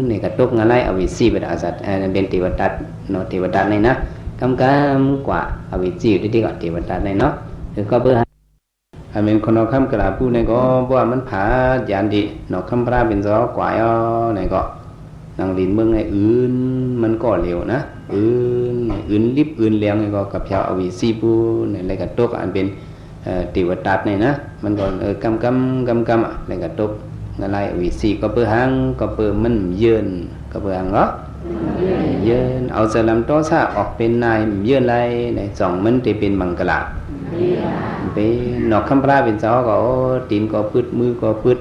นี่กระตุกงานไรอวิสีเป็นอาสัตเป็นเทวทัตเนาะเทวทัตนี่นะกำกว่าอวิสีอยู่ที่ก่อนเทวทัตนี่เนาะคือก็เพื่อให้เป็นคนนอกคำกระดาษผู้นี่ก็ว่ามันผาญาณดินอกคำพระเป็นซอกว่านี่ก็นางลิ้นเมืองในมันก็เร็วนะลิบเลี้ยงนี่ก็กับชาวอวิสีผู้นี่อะไรกระตุกอันเป็นเทวทัตนี่นะมันก็กำอะไรกระตุกนั่นแหละวิสีก็เพื่อหังก็เพื่อมันยืนก็เพื่อหังเหรอยืนเอาจะลำโตซะออกเป็นนายยืนไรในสองมันจะเป็นมังกรเป็นนอกคำพระเป็นเจ้าก็ตีนก็พืดมือก็พืด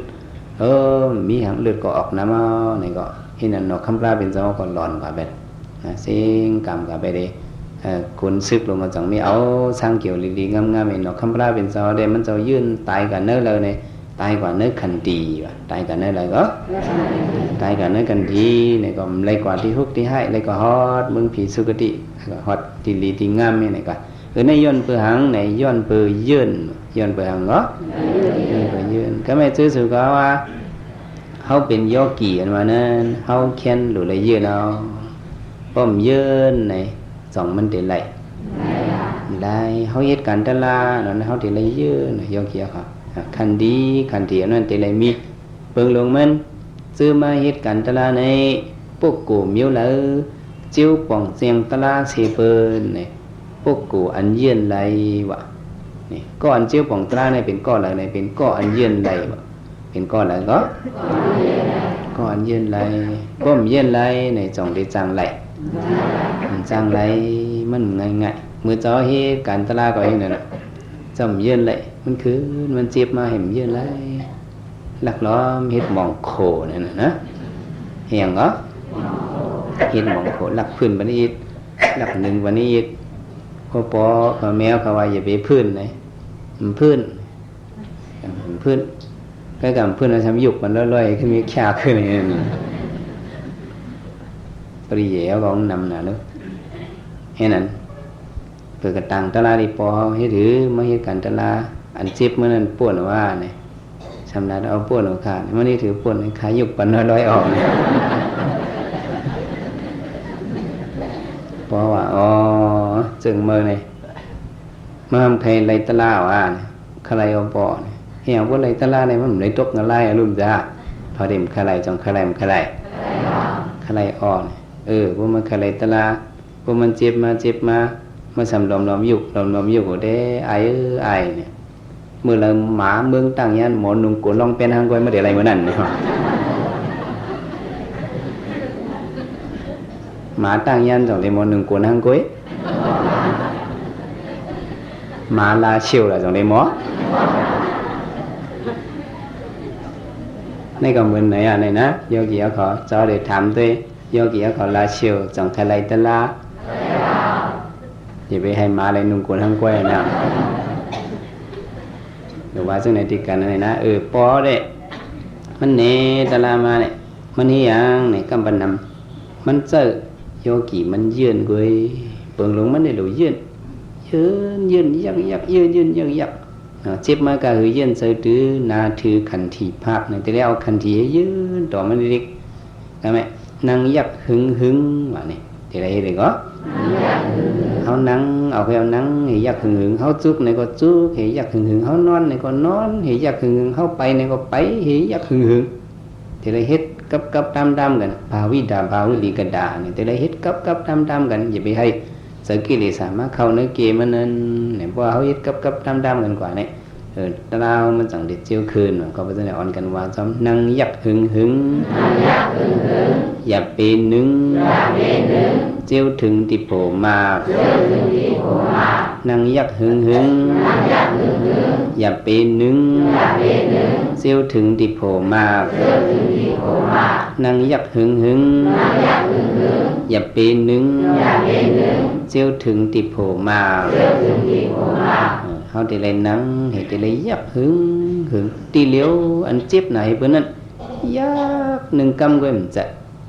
มีหังเลือดก็ออกน้ำเอาในก็เห็นนอกคำพระเป็นเจ้าก็หลอนกว่าแบบเสียงกำกับไปเลยคนซึกลงมาจังไม่เอาสร้างเกี่ยวลีๆงามๆเห็นนอกคำพระเป็นเจ้าได้มันจะยืนตายกันเนื้อเลยเนี่ยตายกว่าเนื้อคันดีว่ะตายกว่าเนื้ออะไรก็ตายกว่าเนื้อคันดีเนี่ยก็เลยกว่าที่ฮุกที่ให้เลยก็ฮอดมึงผีสุกติก็ฮอดที่ลีที่งามนี่ก็ในย้อนเปลือหังในย้อนเปลือยืนย้อนเปลือหังก็ย้อนเปลือยืนก็ไม่ซื่อๆก็ว่าเขาเป็นโยกีกันมานั่นเขาเขียนหรืออะไรยืนเอาป้อมยืนในสองมันเดือดไหลได้เขาเหตุการณ์ตะลาแล้วเขาเดือดไหลยืนโยกีครับคันดีคันเถียนั่นแต่ไรมีเปิงลงมันซื้อมาเหตุการณ์ตลาในพวกกูมิวเลยจิ้วป่องเสียงตลาเสเปินเนี่ยพวกกูอันเยี่ยนไรวะนี่ก้อนจิ้วป่องตลาในเป็นก้อนอะไรเป็นก้อนอันเยี่ยนไรวะเป็นก้อนอะไรก็ก้อนเยี่ยนไรก้มเยี่ยนไรในจ่องได้จางไรจางไรมันง่ายๆมือจ้อเหตุการณ์ตลาก็เองนั่นแหละจำเยี่ยนไรมันคือมันเจ็บมาเห็นเยอะเลยหลักล้อมเห็ดมองโขนั่นนะเหี่ยงเหรอเห็ดมองโขหลักพื้นวันนี้หลักหนึ่งวันนี้พ่อปอแมวเขาว่าอย่าไปพื้นเลยพื้นใกล้กับพื้นเราทำยุกมันลอยๆขึ้นมีแค่ขึ้นนี่ปริเยเขานำหนาเนอะแค่นั้นเปิดกระตังตลาดีปอให้ถือมาเหตุการณ์ตลาอันเจ็บเมื่อนั้นปวดว่าเนี่ยส ำนัดเอาป่วนเอาขามันนี่ถือป่วนขายุบปันน้อยๆออกเนี่ยเพราะว่าอ๋อจึงเมื่อเนี่ยมาทำใครไรตะล่าว่าใครเอาปอเนี่ยเหี้ยว่าไรตะล่าเนี่ยมันไรตกเงาไล่อารมณ์จ้าพอเด็มใครจงใครมันใครอ่อนพวกมันใครตะล่าพวกมันเจ็บมาสำลอมยุกเด้ไอ้เนี่ยเมื่อเราหมาเมืองตั้งยันหมอนุ่งกุลองเป็นทางก้อยมาเดี๋ยวอะไรเมื่อนั้นเนี่ยหมาตั้งยันสองเลยหมอนุ่งกุลทางก้อยหมาลาเชียวlà dòng đây mó này còn mình này ná do gì ở khó cho để thảm tôi do gì ở khó la siêu dòng thay lấy tên la chỉ bị hai má lại nung cuốn hăng quay nào được quá chỗ này thì cả này ná bó đấy mình nè ta la ma này mình hiang này cầm bàn nằm mình sợ do gì mình duyên với bường lúng mình để đủ duyênยืนยักเจ็บมากก็คือยืนเสือตื้อนาถือขันทีภาคเนี่ยแต่แล้วขันทียืนต่อมันเด็กใช่ไหมนั่งยักหึงว่านี่แต่ไรเด็กก็เขานั่งเอาไปเอานั่งเฮียยักหึงเขาจุกเนี่ยก็จุกเฮียยักหึงเขานอนเนี่ยก็นอนเฮียยักหึงเขาไปเนี่ยก็ไปเฮียยักหึงแต่ไรเฮ็ดกับตามกันภาวิลีกระดาเนี่ยแต่ไรเฮ็ดกับตามกันอย่าไปให้สกิเลสมาเข้าในเกมมันนั่นเนี่ยว่าเขายึดกับตามกันกว่าเนี่ยตาเรามันจังเด็ดเจียวคืนก็ไปจะได้อ่อนกันว่าซ้ำนั่งยักหึงอย่าเป็นหนึ่งเจียวถึงติโผมานั่งยักหึงอย่าเป็นหนึ่งเจียวถึงติโผมานั่งยักหึงอย่าเป็นหนึ่งเจียวถึงติโผมาเขาตีเลยนั่งเหตุเลยยักหึงตีเลี้ยวอันเจ็บไหนเพื่อนนั้นยักหนึ่งกำก็มันจะ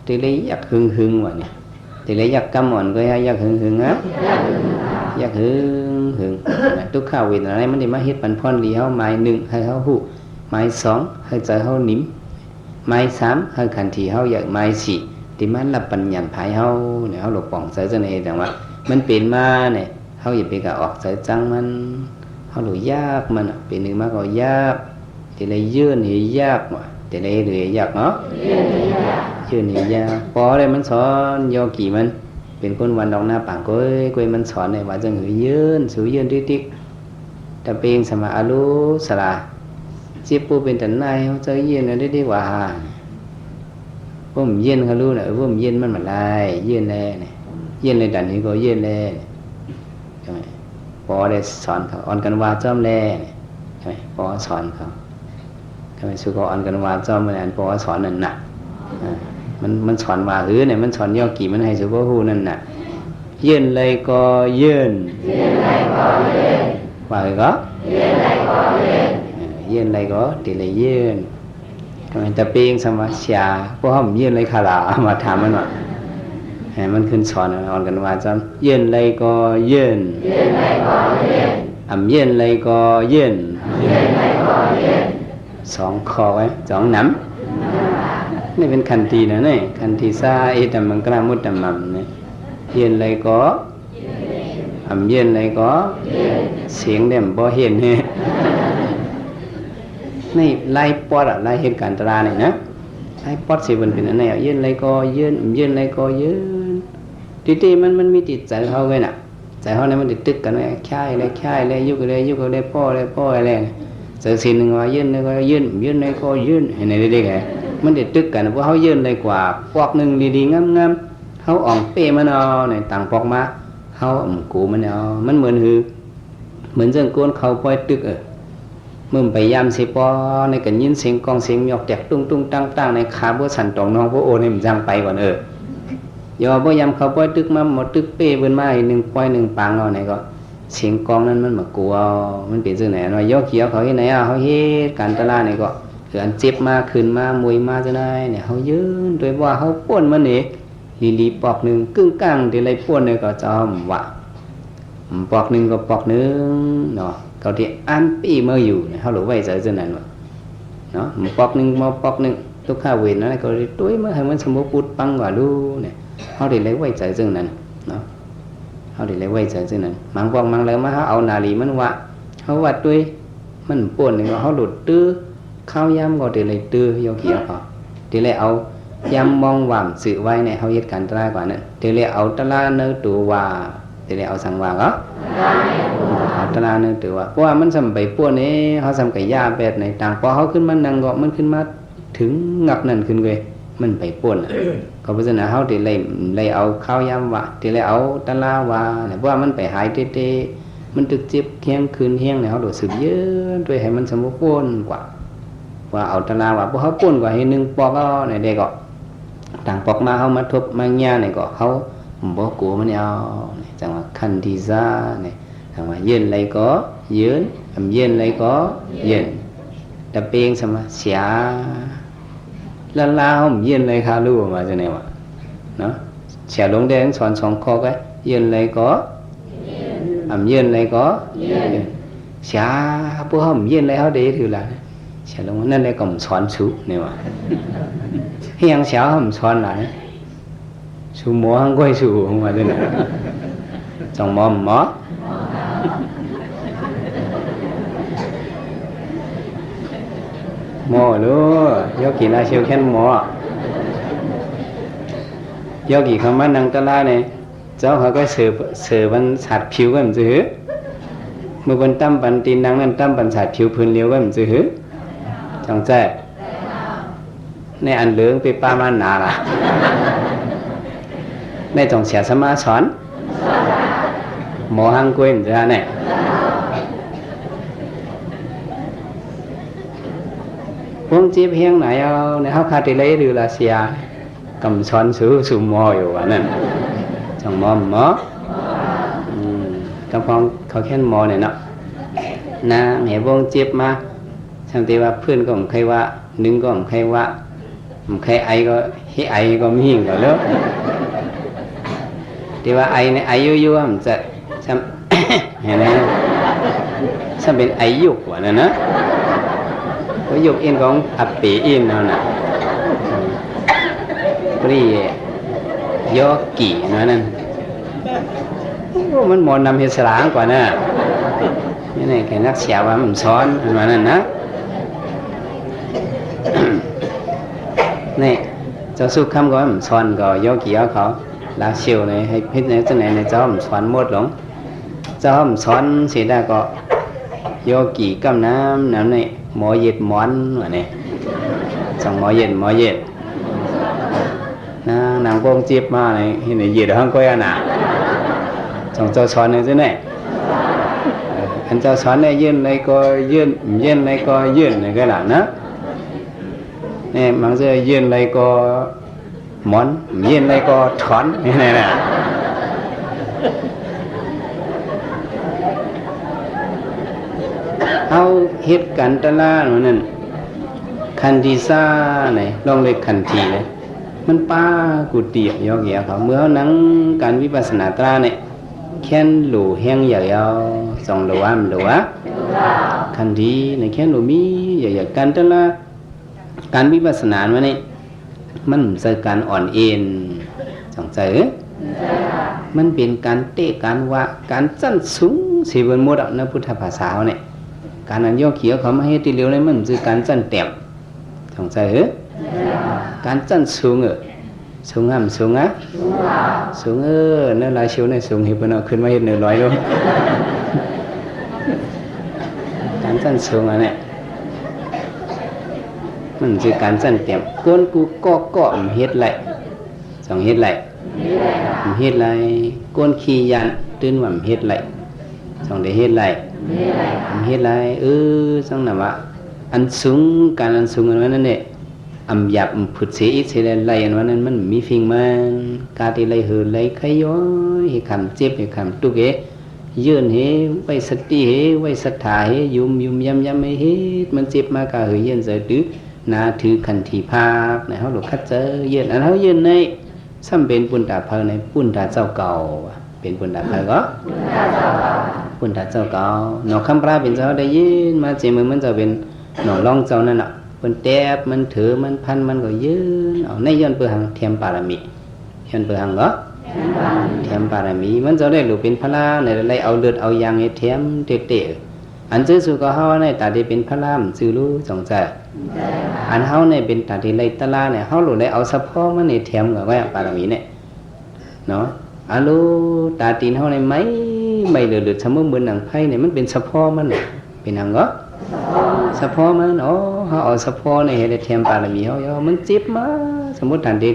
ตีเลยยักหึงวะเนี่ยตีเลยยักกำอ่อนก็ยักหึงฮะยักหึงทุกข้าวเวทอะไรมันได้มาเฮ็ดปันพรดีเขาไม้หนึ่งให้เขาหูไม้สองให้ใจเขานิ่มไม้สามให้ขันทีเขาอยากไม้สี่ที่มันรับปัญญาภายเขาเนี่ยเขาหลบป่องใส่เสน่ห์แต่ว่ามันเป็นมาเนี่ยเขาอย่าไปกะออกใส่จังมันเขาหลุยยากมันเป็นหนึ่งมากก็ยากแต่เลยยื่นนี่ยากว่ะแต่เลยเหลือยากเนาะยื่นนี่ยากพอเลยมันสอนโยกีมันเป็นคนวันดอกหน้าป่างก้อยมันสอนในว่าจะหือยื่นสูยื่นติ๊กแต่เป็นสมาอรุสลาเจ็บปูเป็นตันนายเขาจะยื่นอะไรได้ว่าผมยื่นเขารู้นะผมยื่นมันมาไล่ยื่นแน่เนี่ยยื่นเลยดันนี้ก็ยื่นแน่ใช่ไหมพอได้สอนเขาอ่อนกันว่าจ้อมแน่ใช่ไหมพอสอนเขาทำไมสุกอ่อนกันว่าจ้อมมันพอสอนนั่นหนักมันสอนว่าเนี่ยมันสอนย่อกี่มันให้สุกหูนั่นน่ะยื่นเลยก็ยื่นว่าเลยก็ยื่นเลยก็ตีเลยยื่นทำไมตะเปียงสมาชาพวกเขายื่นเลยขาลามาถามมันว่ามันขึ้นสอนอ่อนกันว่าจ้ำยื่นเลยก็ยื่นยื่นเลยก็ยื่นสองคอไว้สองน้ำนี่เป็นคันทีนะเนี่ยคันทีซาเอตัมมังกรามุตตัมมัมเนี่ยยื่นเลยก็ยื่นเลยก็เสียงเด่มบ่เห็นเนี่ยนี่ไล่ปอดไล่เหตุการณ์ตราเนี่ยนะไล่ปอดสิเป็นอันไหนยื่นเลยก็ยื่นเลยก็ยื่นทีมันมีติดใจเขาไว้น่ะใจเขาเนี่ยมันติดตึกกันไว้ค่ายเลยยุกเลยพ่ออะไรเจอสิ่งหนึ่งว่ายื่นเลยก็ยื่นเลยก็ยื่นเห็นไหมได้ไงมันติดตึกกันเพราะเขายื่นเลยกว่าปอกหนึ่งดีๆงามเขาอ่องเป้มันเอาเนี่ยต่างปอกมาเขากูมันเอามันเหมือนเรื่องก้นเขาปล่อยตึกมึงไปยามสิปอในกันยินเสียงกองเสียงหยอกแตกตุ้งตั้งในขาบัวสันตองน้องบัวโอเนี่ยมันจังไปก่อนอย่าบัวยามเขาปล่อยตึกมาหมดตึกเป้เบิ้นมาอีกหนึ่งปล่อยหนึ่งปังเอาไหนก็เสียงกองนั้นมันมากลัวมันเป็นสิ่งไหนว่ายกเขียวเขาที่ไหนเขาเฮ็ดการตลาดนี่ก็คืออันเจ็บมาขึ้นมามวยมาจะได้เนี่ยเขายืนโดยว่าเขาป้วนมันนี่ลีปอกหนึ่งกึ่งกลางที่ไรป้วนเนี่ยก็จอมว่าปอกหนึ่งก็ปอกหนึ่งเนาะเขาที่อันปีเมื่ออยู่เนี่ยเขาหลุดไว้ใจจะนั่นวะ เนาะมันปอกนึงมาปอกนึงทุกข้าเวรนั่นก็ตุ้ยเมื่อให้มันสมบูรณ์ปุดปังกว่าดูเนี่ยเขาได้เลยไว้ใจซึ่งนั้นเนาะเขาได้เลยไว้ใจซึ่งนั้นมังปอกมังแล้วมาเขาเอานาลีมันว่าเขาว่าตุ้ยมันป่วนนี่ก็เขาหลุดตื้อข้าวยำก็ได้เลยตื้อยกเขียวเขาได้เลยเอายำมองหว่ำสื่อไว้เนี่ยเขายึดการตรากว่านั้นได้เลยเอาตะลาเนื้อตัวว่าได้เลยเอาสังว่าก็เอาตะลาเนื้อตัวว่าเพราะว่ามันสมัยป่วนนี่เขาสมัยยาแบบในต่างพอเขาขึ้นมานั่งก็มันขึ้นมาถึงงับนั่นขึ้นเลยมันไปป่วนก็เพราะฉะนั้นเขาได้เลยเอาข้าวยำว่าได้เลยเอาตะลาว่าเพราะว่ามันไปหายเตะมันตึกเจ็บเคียงคืนเฮียงเนี่ยเขาโดดสืบเยอะด้วยให้มันสมบูรณ์ป่วนกว่าว่าเอาตะลาว่าเพราะเขาป่วนกว่าให้นึงปอกก็ในเด็กก็ต่างปอกมาเขามาทบมาแง่เนี่ยก็เขาบอกกูมันเอาจังว่าคันทีซ่าเนี่ยจังว่าเย็นไรก็เย็นเย็นไรก็เย็นแต่เปียงสมาเสียละลาเขาเย็นไรคาลูมาจะไหนวะเนาะเสียลงแดงสอนสองข้อก็เย็นไรก็เย็นไรก็เสียพวกเขาเย็นไรเขาเดี๋ยวถือละเสียลงนั่นเลยก็สอนสูเนี่ยวะเฮียงเสียเขาสอนหลายสูหมอหังก้อยสูของมาด้วยนะจังหมอหมอหมอรู้ยกกี่นาเชียวแค่หมอยกกี่คำว่านังตะลาเนี่ยเจ้าเขาก็เสือวันสัตว์ผิวกันจื้อเมื่อบนตั้มปันตีนนังนั่นตั้มปันสัตว์ผิวพื้นเลี้ยวกันจื้อจังใจในอันเหลืองไปป้ามันหนาล่ะในจงเสียสมาสอนหมอหังกุ้ยจะเนี่ยพวงจีบเฮียงไหนเอาในเขาคาติเลยหรือลาเซียกำสอนสูหมออยู่วะนั่นจังหมอกำพองเขาแค่หมอเนี่ยเนาะนะเหวงจีบมาช่างตีว่าเพื่อนก็ไม่ใครว่านึงก็ไม่ใครว่าไม่ใครไอก็ให้ไอก็มีก็แล้วที่ว่าไอเนี่ยไอยุ่ยๆมันจะทำเห็นไหมถ้าเป็นไอยุกว่านั่นนะก็ยุกอินของอัปปีอินนั่นน่ะปรียอกี่นั่นมันมอนนำเหตุสลางกว่าน่ะนี่ไงแค่นักเสียว่ามันซ้อนมานั่นนะนี่เจ้าสุขคำก็มันซ้อนก็ยอกี่ยอเขาลาเชียวnày hay hết này cái này cháu mình xoắn một lắm cháu mình xoắn sẽ đã có do kỳ cầm nam nam này mỗi dệt món mà này xong mỗi dệt nàng con chip mà này hiện nay dệt hơn coi anh à xong cháu xoắn này thế này anh cháu xoắn này dệt này coi dệt này coi dệt này cái là nó này mang ra dệt này coi món nhiên này có thoán như này nèเอาเหตุการณ์ตะลาเหมือนนั้นคันทีซ่าเนี่ยลองเลยคันทีเลยมันป้ากุฏิยอกเหี่ยวเขาเมื่อนั่งการวิปัสสนาตราเนี่ยแค่นหลู่แห้งใหญ่เอาสองหลู่หลู่คันทีในแค่นหลู่มีใหญ่ๆการตะลาการวิปัสสนาเนี่ยมันจะการอ่อนเอ็นสงสัยมันเป็นการเตะการว่าการสั้นสูงสีบนมดในพุทธภาษาเนี่ยการนั้นย่อเขียวเขามาให้ตีเร็วเลยมันคือการสั้นแต้มสงสัยการสั้นสูงสูงอ่ะสูงอ่ะสูงนั่นลายเชียวในสูงเห็นปะเนาะขึ้นมาเห็น100แล้วการสั้นสูงอ่ะเนี่ยมันคือการสั้นเต็มก้นกูก็เฮ็ดไรสองเฮ็ดไรเฮ็ดไรก้นขี้ยันตื่นว่าเฮ็ดไรสองได้เฮ็ดไรเฮ็ดไรสองน่ะว่าอันสูงการอันสูงอันนั้นเนี่ยอำหยับผุดเสียอีเสียไรอันนั้นมันมีฟิงมันกาติไรหือไรใครย้อยให้คำเจ็บให้คำตุกยืนให้ไว้สติให้ไว้ศรัทธาให้ยุ่มย้ำให้เฮ็ดมันเจ็บมากะเหือเย็นใจตึกนาถือขันธีภาพในเขาหลุดคัดเจอเย็นอันเขาเย็นในซ้ำเป็นปุณตาเพลในปุณตาเจ้าเก่าเป็นปุณตาเพลก็ปุณตาเจ้าเก่าหนอคำปลาเป็นเจ้าได้ยินมาเจมือมันจะเป็นหนอล่องเจ้านั่นน่ะ เป็นแตบมันถือมันพันมันก็ยืนเอาในย้อนเปลืองเทียมปารามีย้อนเปลืองก็เทียมปารามีมันจะได้หลุดเป็นพระในอะไรเอาเลือดเอายางให้เทียมเตะอันซื้อสุก็เฮาในตาที่เป็นพระรามซื้อรู้สงใจอันเฮาในเป็นตาที่ไรตะลาเนี่ยเฮาหลุดได้เอาสะโพกมันในเทียมกับไว้ปารามีเนี่ยเนาะอาลูตาตีนเฮาในไม่เลือดสมมุติเหมือนหนังไพ่เนี่ยมันเป็นสะโพกมันเป็นหนังก็สะโพกมันอ๋อเฮาเอาสะโพกในเฮ็ดเทียมปารามีเฮามันเจ็บมาสมมุติฐานที่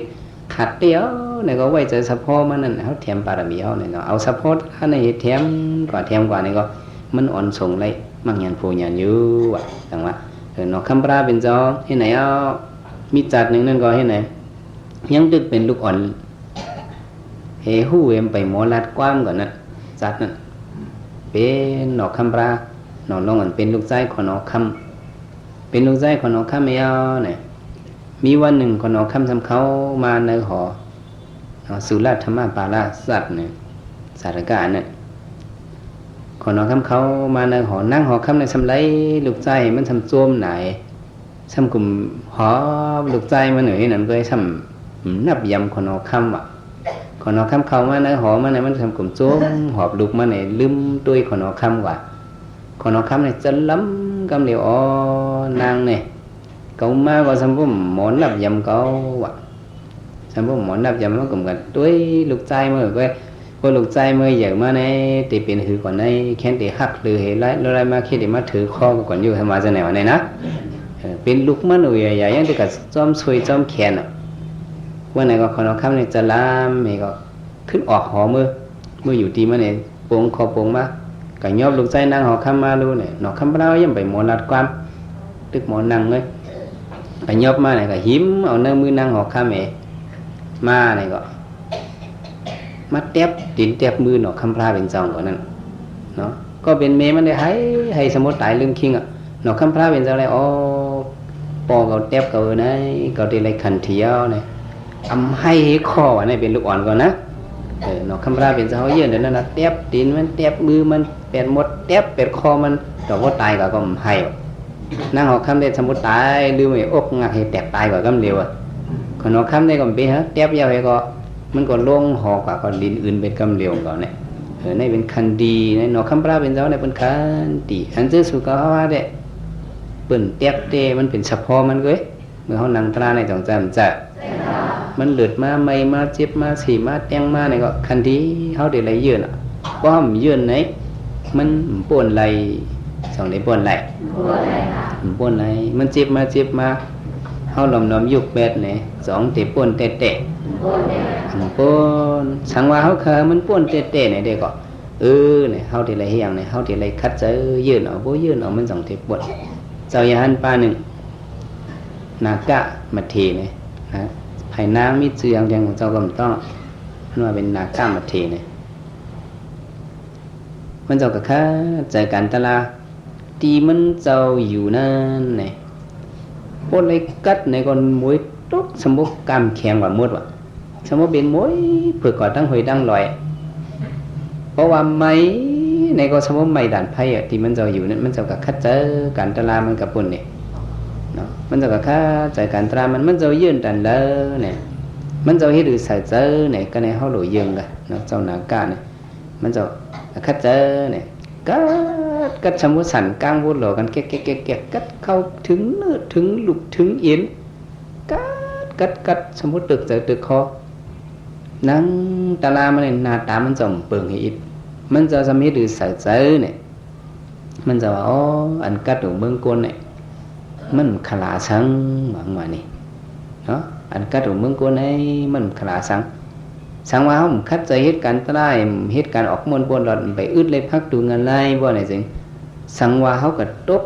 ขัดเดียวเนี่ยก็ไว้ใจสะโพกมันนั่นเฮาเทียมปารามีเฮาเนี่ยเนาะเอาสะโพกถ้าในเทียมกว่านี่ก็มันอ่อนส่งเลยมังยันผู้ยันอยู่ว่ะจังว่าเนาะคำปราเป็นจอเฮ็ดไหนเอามีจัดนึงนั่นก็เฮ็ดไหนยังตึกเป็นลูกอ่อนเฮฮู้เอ็มไปหมอลัดความก่อนน่ะจัดนั่นเป็นนอกคำปราน้องอันเป็นลูกชายของนอกคำเป็นลูกชายของนอกคำไม่เอาเนี่ยมีวันหนึ่งของนอกคำทำเขามาในหอสุราษฎร์ธรรมปาราสัตว์เนี่ยสารกาเนี่ยของนอกคำเขามาในหอนั่งหอคำในสำไรลูกชายมันทำโจมไหนทำกลุ่มหอลูกชายมันหน่อยนั่นก็ทำนับยำของนอกคำอ่ะของนอกคำเขามาในหอมันเนี่ยมันทำกลุ่มโจมหอบลูกมาเนี่ยลืมตัวของนอกคำกว่าคนเอาคำเนี่ยจะล้ำกำเหลียวอ๋อนางเนี่ยcậu ma có xem có món đập dầm cậu ạ xem có món đập dầm nó cũng gần tuổi lục trai mới quay cô lục trai mới giờ mà này thì biển hư còn này khen thì hắc từ hệ lại mà khi thì mà thử kho còn nhiều hay mà giờ này này nè biển lục mà nổi vậy thì cả chom xuôi chom khen ạวันไหนก็คนเอาคำเนี่ยจะล้ำมีก็ขึ้นออกหอมืออยู่ที่มันเนี่ยโป่งคอโป่งมาก็ยอบลูกใจนั่งหอคำมาลูเนี่ยหนอคำเรายังไปหมอลัดความตึกหมอนั่งเลยก็ยอบมาเนี่ยก็หิมเอาเนื้อมือนั่งหอคำเอ๋มาเนี่ยก็มาเต็บดินเต็บมือหนอคำพลาเป็นจองกว่านั้นเนาะก็เป็นเมมันได้ให้สมมติตายลืมคิงอ่ะหนอคำพลาเป็นจองเลยอ๋อปอเขาเต็บเขาเนี่ยเขาได้เลยขันเที่ยวเนี่ยให้คออันนี้เป็นลูกอ่อนก่อนนะนอกคำราเป็นเจ้าเยื่อเดี๋ยวนั้นนะเต็บดินมันเต็บมือมันเป็ดหมดเต็บเป็ดคอมันแต่ว่าตายก็ให้นั่งหอกคำได้สมมติตายลืมไอ้อกงักให้แตกตายกว่าคำเดียวอ่ะคนหอกคำได้ก็เป็นฮะเต็บยาวให้ก็มันก็ล่งหอกว่าก็ดินอื่นเป็นคำเดียวก่อนเนี่ยนี่เป็นคันดีในนอกคำราเป็นเจ้าเนี่ยเป็นคันดีอันที่สุดก็ว่าเด็เปิ่นเต็บเตมันเป็นเฉพาะมันเลยเมื่อเขานั่งตราในจังจำจะมันเลือดมาไม่มาเจ็บมาสีมาแตงมาเนี่ยก็คันที่เขาได้ไหลเยื่อน่ะเพราะเขาเยื่อไหนมันป่วนไหลสองในป่วนไหลป่วนไหลมันเจ็บมาเขาหลอมยุกแบดเนี่ยสองเตะป่วนเตะป่วนสังว่าเขาเคยมันป่วนเตะเนี่ยเด็กก็เนี่ยเขาได้ไหลเฮียงเนี่ยเขาได้ไหลคัดเจอเยื่อเอาโบเยื่อเอามันสองเตะป่วนเจ้าอย่าหันปลาหนึ่งนากะมัดเทเนี่ยนะภายน้ำมิตรเสียงของเจ้าก็ต้องมันว่าเป็นนากะมัดเทเนี่ยมันเจ้ากับข้าใจกันตลาตีมันเจ้าอยู่นั่นเนี่ยพวกเลยกัดในคนมวยตุ๊กสมบูรณ์กำแข็งกว่ามุดว่ะสมบูรณ์เป็นมวยเผื่อก่อนตั้งหอยตั้งลอยเพราะว่าไม้ในก็สมบูรณ์ไม้ด่านไพ่ที่มันเจ้าอยู่นั่นมันเจ้ากับข้าเจอกันตลามันกับปุ่นเนี่ยมันจะกับข้าใจการตรามันจะยื่นดันเลเนี่ยมันจะให้ดูใส่เจอเนี่ยก็ในห้องหลุยยืงกันเนาะเจ้าหน้ากาเนี่ยมันจะคัดเจอเนี่ยกัดสมุสันกลางวุ่นหลอกันเก็กัดเข้าถึงเนื้อถึงลุกถึงเอ็นกัดสมุตึกเจอตึกคอนั่งตาลามันเนี่ยหน้าตามันจะเปิงให้อิดมันจะให้ดูใส่เจอเนี่ยมันจะว่าอ๋ออันกัดอยู่เมืองกวนเนี่ยมันขลาสังหวังว่านี่เนาะอันกัดของเมืองกูในมันขลาสังว่าเขาคัดใจเหตุการณ์ตายเหตุการณ์ออกมวลปนหลอดไปอึดเลยพักดูเงินไล่บ่ไหนสิสังว่าเขากระตบ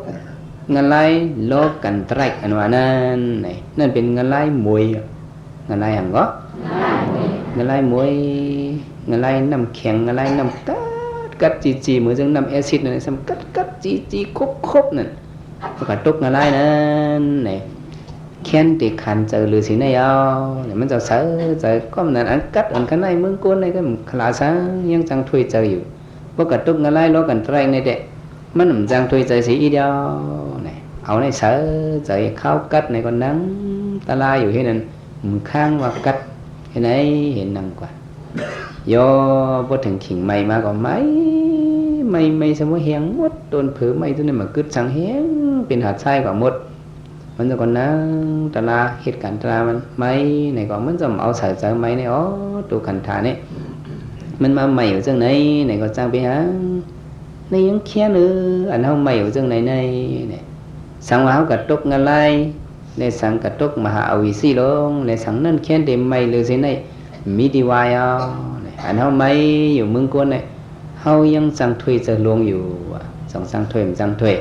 เงินไล่โลกันไตรอันว่านั่นเป็นเงินไล่มวยเงินไล่หังก็เงินไล่มวยเงินไล่น้ำแข็งเงินไล่น้ำกัดจีเหมือนจังน้ำแอซิดนั่นซ้ำกัดจีครบนั่นก็ตุกอะไรนั่นเนี่ยแค้นติขันเจอหรือสิเนี่ยเนี่ยมันจะเสือก็มันอันกัดอันข้างในมึงก้นในก็ขลาซะยังจังถุยเจออยู่พวกกระตุกอะไรล้อกันไตรในเด็กมันจังถุยเจอสีเดียวเนี่ย เอาในเสือใจเข้ากัดในก็นั่งตาลาอยู่ที่นั่นข้างว่ากัดที่ไหนเห็นนั่งกว่าย่อพอถึงขิงไม่มาก็ไม่สมมติเฮียงมดโดนเผือไม่ตัวนี้มากึดสังเฮียงเป็นหัดไส้กว่ามดมันจะก่อนนั่งตาลาเหตุการณ์ตาลามันไม่ในก็มันจะเอาใส่ใจไม่ในอ๋อตัวขันธาเนี่ยมันมาใหม่อยู่จังไหนในก็จ้างไปหาในยังเคี้ยนอันเขาใหม่อยู่จังไหนในเนี่ยสังว่าเขากระตุกงานไรในสังกระตุกมหาอวิสีลงในสังนั่นเคี้ยนเดมไม่เลยสิในมีดีวายเอาอันเขาไม่อยู่เมืองกวนเนี่ยเขายังจังถุยจะลงอยู่จังถุยมันจังถุย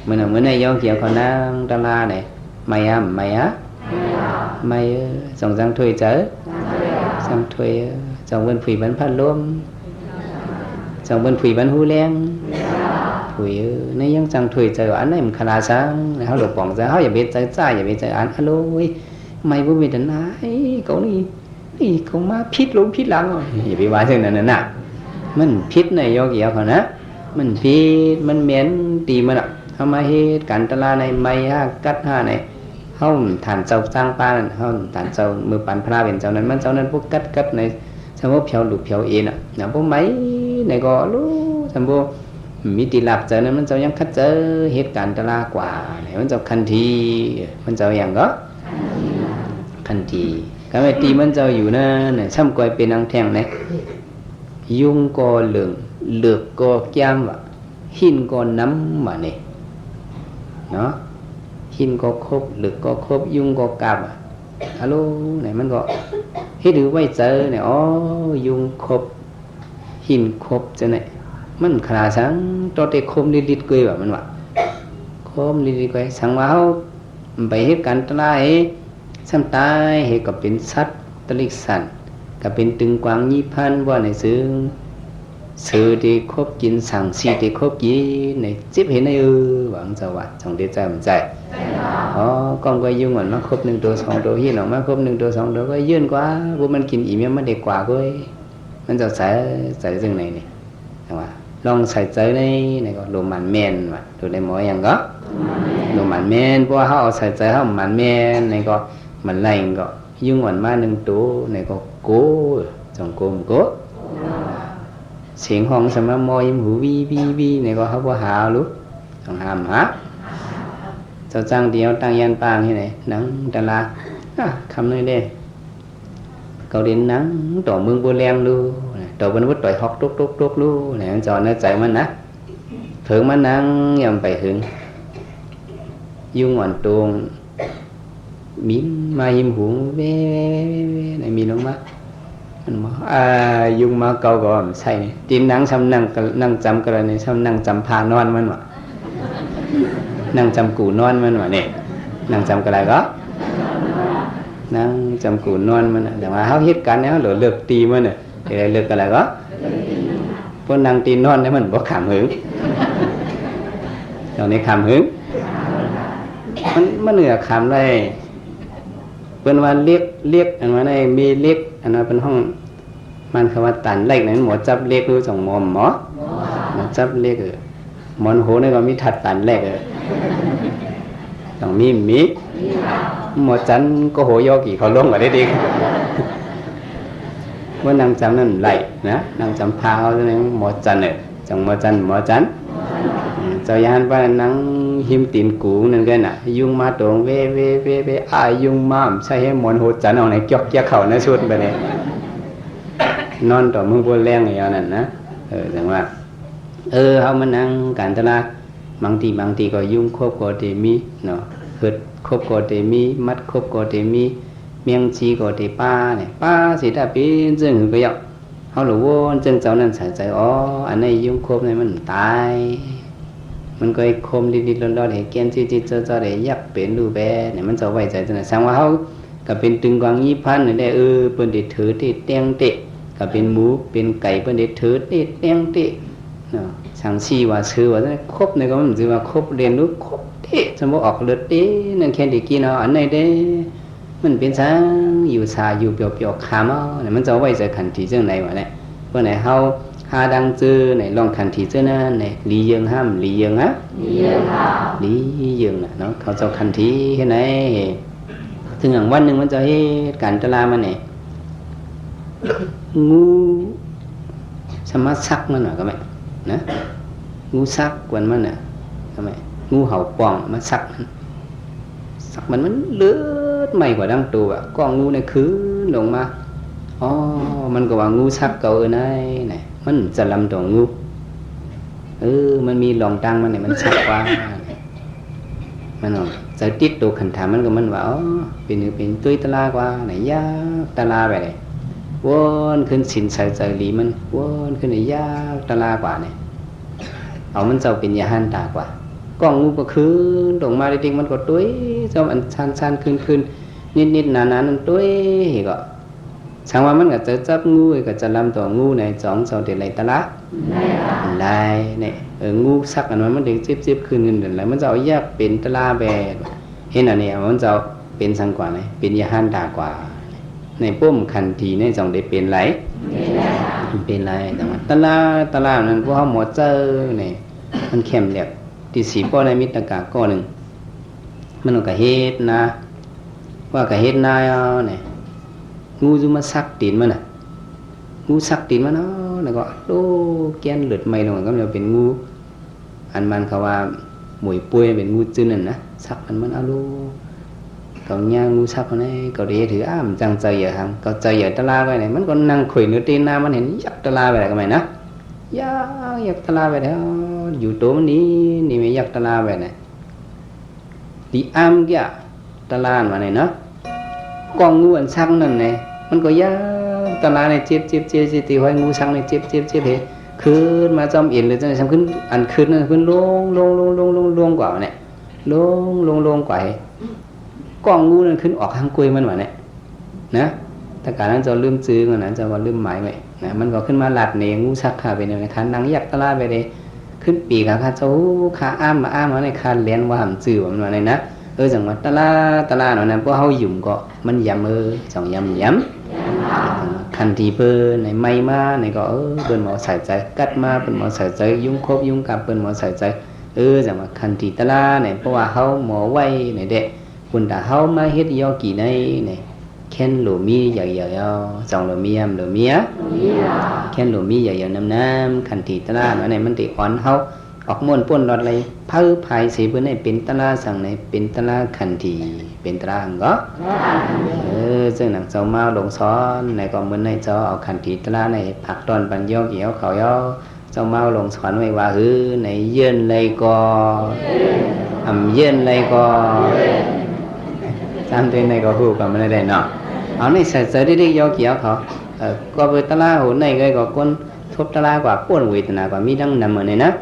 เมื่อในย่อเกี่ยวกับนางตาลาเนี่ยไม่จังถุยเจอจังถุยจังวันผีบันพัดลมจังวันผีบันหูแรงถุยในยังจังถุยเจออันไหนมันขนาดซังเขาหลบป่องจะเขาอย่าไปใจจ้าอย่าไปใจอันฮัลโหลไม่บ่มีแต่ไหนเขานี่เขามาพิษลงพิษหลังอย่าไปว่าเช่นนั้นน่ะมันพิษในโยกเกี่ยวเขานะมันพิษมันเหม็นตีมันอ่ะเขามาเหตุการตลาในไม่ฮะกัดห้าในเขาฐานเจ้าสร้างป้านั่นเขาฐานเจ้ามือปันพระเป็นเจ้านั้นมันเจ้านั้นพวกกัดในสมมติเพียวหลุดเพียวเอ็นอ่ะอย่างพวกไม้ในก็รู้สมมติมีตีหลับเจอนั้นมันเจ้ายังคัดเจอเหตุการตลากว่าเนี่ยมันเจ้าคันทีมันเจ้าอย่างก็คันทีก็ไม่ตีมันเจ้าอยู่นะเนี่ยซ้ำก้อยเป็นนางแท่งเนี่ยยุ่งก็เหลือกก็แก้มว่ะหินก็น้ำว่ะเนี่ยเนาะหินก็ครบเหลือกก็ครบยุ่งก็กลับอ่ะฮัลโหลเนี่ยมันก็ให้ดูไว้เจอเนี่ยอ๋อยุ่งครบหินครบจะเนี่ยมันขนาดสังตัวเด็กคมดิดๆกุยแบบมันว่ะคมดิดๆกุยสังว่าเขาไปเหตุการณ์ตลาดซ้ำตายเหตุก็เป็นสัตว์ตลิกสันก็เป็นตึงกวางยี่พันว่าในซื้อที่ครบกินสั่งสีที่ครบกินในจิ๊บเห็นในหวังจะว่าจงได้ใจมันใจอ๋อกองก็ยุ่งเหมือนมาครบ1 ตัว 2 ตัวหินออกมาครบ1 ตัว 2 ตัวก็ยื่นกว่าพวกมันกินอิ่มมันเด็กกว่าก็มันจะใส่จึงไหนนี่แต่ว่าลองใส่ใจในก็โรมันแมนว่ะตัวได้หมออย่างก็โรมันแมนเพราะว่าเขาเอาใส่ใจเขามันแมนในก็มันแรงก็ยุ่งเหมือนมา1 ตัวในก็โก้จงโกมโก้เสียงห้องสมัยมอยหูวีในก็เขาบ่หาลูกต้องห้ามฮะเจ้าจ้างเดียวตั้งยันปางที่ไหนนังตลาคำนี้เด้เขาเด่นนังต่อเมืองบัวแรงลูต่อบรรพุต่อยฮอกตุกลูเนี่ยจอดในใจมันนะถึงมันนังยำไปถึงยุ่งหวานตวงมิ้มมาหิมหูเว้ในมีลงมามันบอกยุ่งมาเกาก่อนใช่ตีนนั่งซ้ำนั่งจำกระเนี่ยซ้ำนั่งจำพานอนมันวะนั่งจำกูนอนมันวะเนี่ยนั่งจำกระไรก็นั่งจำกูนอนมันแต่ว่าเขาฮิตกันเนี่ยเหลือเลือกตีมันเนี่ยแต่เลือกอะไรก็พวกนั่งตีนอนเนี่ยมันบอกขามหึงตอนนี้ขามหึงมันเหนือขามเลยเป็นวันเรียกอันว่าในมีเรียกอันนั้นเป็นห้องมันคำว่าตันเล็กนั้นหมอจับเรียกรู้จังหมอจับเรียกหมอนโหนี่ก็มีถัดตันเล็กต้องมีหมอจันก็โหยอกี่เขาลงกว่าได้ดีว่านางจำนั่นไหลนะนางจำพาเขาจะนั่งหมอจันเนี่ยจังหมอจันเจ้ายานว่านั่งหิมตีนกูนั่นกันน่ะยุ่งมาตรงเว่ยุ่งมาใช่ให้หมอนโหจันเอาไหนจอกเข่านะชุดไปเลยนอนต่อมือบนแรงอย่างนั้นนะแต่ว่าเขามานั่งการตลาดบางทีก็ยุ่งครบก็เตมีเนาะเหิดครบก็เตมีมัดครบก็เตมีเมียงชีก็เตป้าเนี่ยป้าสิถ้าเป็นจึงก็ยากเขาหลวงจึงเจ้านั้นใส่ใจอันนี้ยุ่งครบเนี่ยมันตายมันก็คมดิๆร้อนๆให้เกียนที่เจ้าได้ยับเป็นดูแบเนี่ยมันจะไว้ใจจังได๋สังว่าเฮาก็เป็นตึงกวางยี่พันนี่ได้เพิ่นได้ถือที่เตียงเตะก็เป็นหมูเป็นไก่เพิ่นได้ถือที่เตียงเตะเนาะสังชีว่าชื่อว่าครบนี่ก็มันสิว่าครบเรียนรู้ครบเตะสมมุติออกเลือดเตะนั่นแค่ได้กินเอาอันไหนเด้มันเป็นสังอยู่ชาอยู่เปียวๆคามเอาเนี่ยมันจะไว้ใจขันทีจังได๋วะเนี่ยเพิ่นให้เฮา hà đang chơi này lòng khẩn thì chơi này lý dương ham lý dương á lý dương nóเขาจะขันทีแค่ไหนถึงอย่างวันหนึ่งมันจะให้การตลาดมันเนี่ยงูสามารถซักมันหน่อยก็ไหมนะงูซักวันมันน่ะก็ไหมงูเห่าป่องมันซักมันเลือดใหม่กว่าดังตัวอ่ะกองงูเนี่ยคือลงมาอ๋อมันก็ว่างูซักเก่าไหนมันจะลำตัวงูมันมีหลองตังมันเนี่ยมันซักกว่ามันจะติดตัวขันถามมันก็มันว่าอ๋อเป็นตุ้ยตะลากว่าไหนยากตะลาไปเลยวนขึ้นสินใส่ใจหลีมันวนขึ้นไหนยากตะลากว่าเนี่ยเอามันจะเป็นยาหันตากว่ากล้องงูก็คืนลงมาเด็กๆมันก็ตุ้ยเจ้ามันชันคืนนิดๆนานๆนั่นตุ้ยก็ช่างว่ามันก็จะจับงูก็จะลำตัวงูในสองเดือนไรตะละไรเนี่ยงูซักอันนั้นมันเด็กจิบคืนเงินเดือนไรมันจะเอาแยกเป็นตะละแบบเห็นอันนี้มันจะเป็นสังกว่าไหนเป็นยาหันตากว่าในปุ่มคันทีในสองได้เป็นไรเป็นไรแต่ว่าตะละนั้นพวกเขาหมดเจอเนี่ยมันเข้มเหลี่ยมที่สีป้อในมิตรกาก้อนหนึ่งมันก็เฮ็ดนะว่าก็เฮ็ดนายเนี่ยงูจะมาซักตีนมันน่ะงูซักตีนมันแล้วก็โลแกนเลือดไม่ลงก็จะเป็นงูอันมันเขาว่าหมวยป่วยเป็นงูจืดนั่นนะซักมันเอาลูเขาย่างงูซักคนนี้เขาได้ถืออ้ามจังใจอย่าทำเขาใจอย่าตะลาไปไหนมันก็นั่งข่อยเนื้อตีนหน้ามันเห็นยักตะลาไปไหนก็ไม่นะยักตะลาไปแล้วอยู่ตัวมันนี่ไม่ยักตะลาไปไหนดีอ้ามแกตะลามาไหนเนาะกองงูอันซักนั่นไงมันก็ยักตะลาในเจ็บตีไว้งูซักในเจ็บเหตุคืนมาจอมเอ็นเลยจะทำขึ้นอันคืนนั่นขึ้นลงกว่าเนี่ยลงกว่ากองงูนั่นขึ้นออกทางกุยมันว่าเนี่ยนะแต่การนั้นจะลืมซื้อกันนั้นจะว่าลืมหมายไว้นะมันก็ขึ้นมาหลัดเนงูซักขาไปเนี่ยคันนางยักตะลาไปเลยขึ้นปีกขาเจ้าขาอ้ามมาในคันเลี้ยนว่าหำจื่อมันว่าเนี่ยนะจังว่าตะลาเนาะนะพวกเฮาหยุ่มก็มันยำจังยำคันทีเปิ้นในไม้มาในก็เปิ้นหมอใส่ใจกัดมาเปิ้นหมอใส่ใจยุ่งครบยุ่งกับเปิ้นหมอใส่ใจจังว่าคันทีตะลาเนี่ยเพราะว่าเฮาหมอไว้ในเด็กคุณตาเฮามาเฮ็ดยอกี่ในเนี่ยแค่นหลูมีใหญ่ๆจังหลูมีหลูมีแค่นหลูมีใหญ่ๆน้ำคันทีตะลาเนาะในมันติอ่อนเฮาออกม่วนป่นรอดอะไรเพิ่มภายสีเพื่อนให้เป็นตะลาสั่งในเป็นตะลาขันทีเป็นตะลาอังก็ซึ่งหนังเจ้ามาลงซ้อนในก็เหมือนในเจ้าเอาขันทีตะลาในผักตอนปันยอกเหี่ยวเขาย่อเจ้ามาลงสอนไว้ว่าในเยื่นเลยก็เยื่นเลยก็ตามตัวในก็หูกันไม่ได้เนาะเอาในใส่เสื้อได้ยอกเหี่ยวเขาก็เป็นตะลาหูในก็ก้นทุบตะลากว่าป้วนวิตนากว่ามีดังนำเหมือนในนะ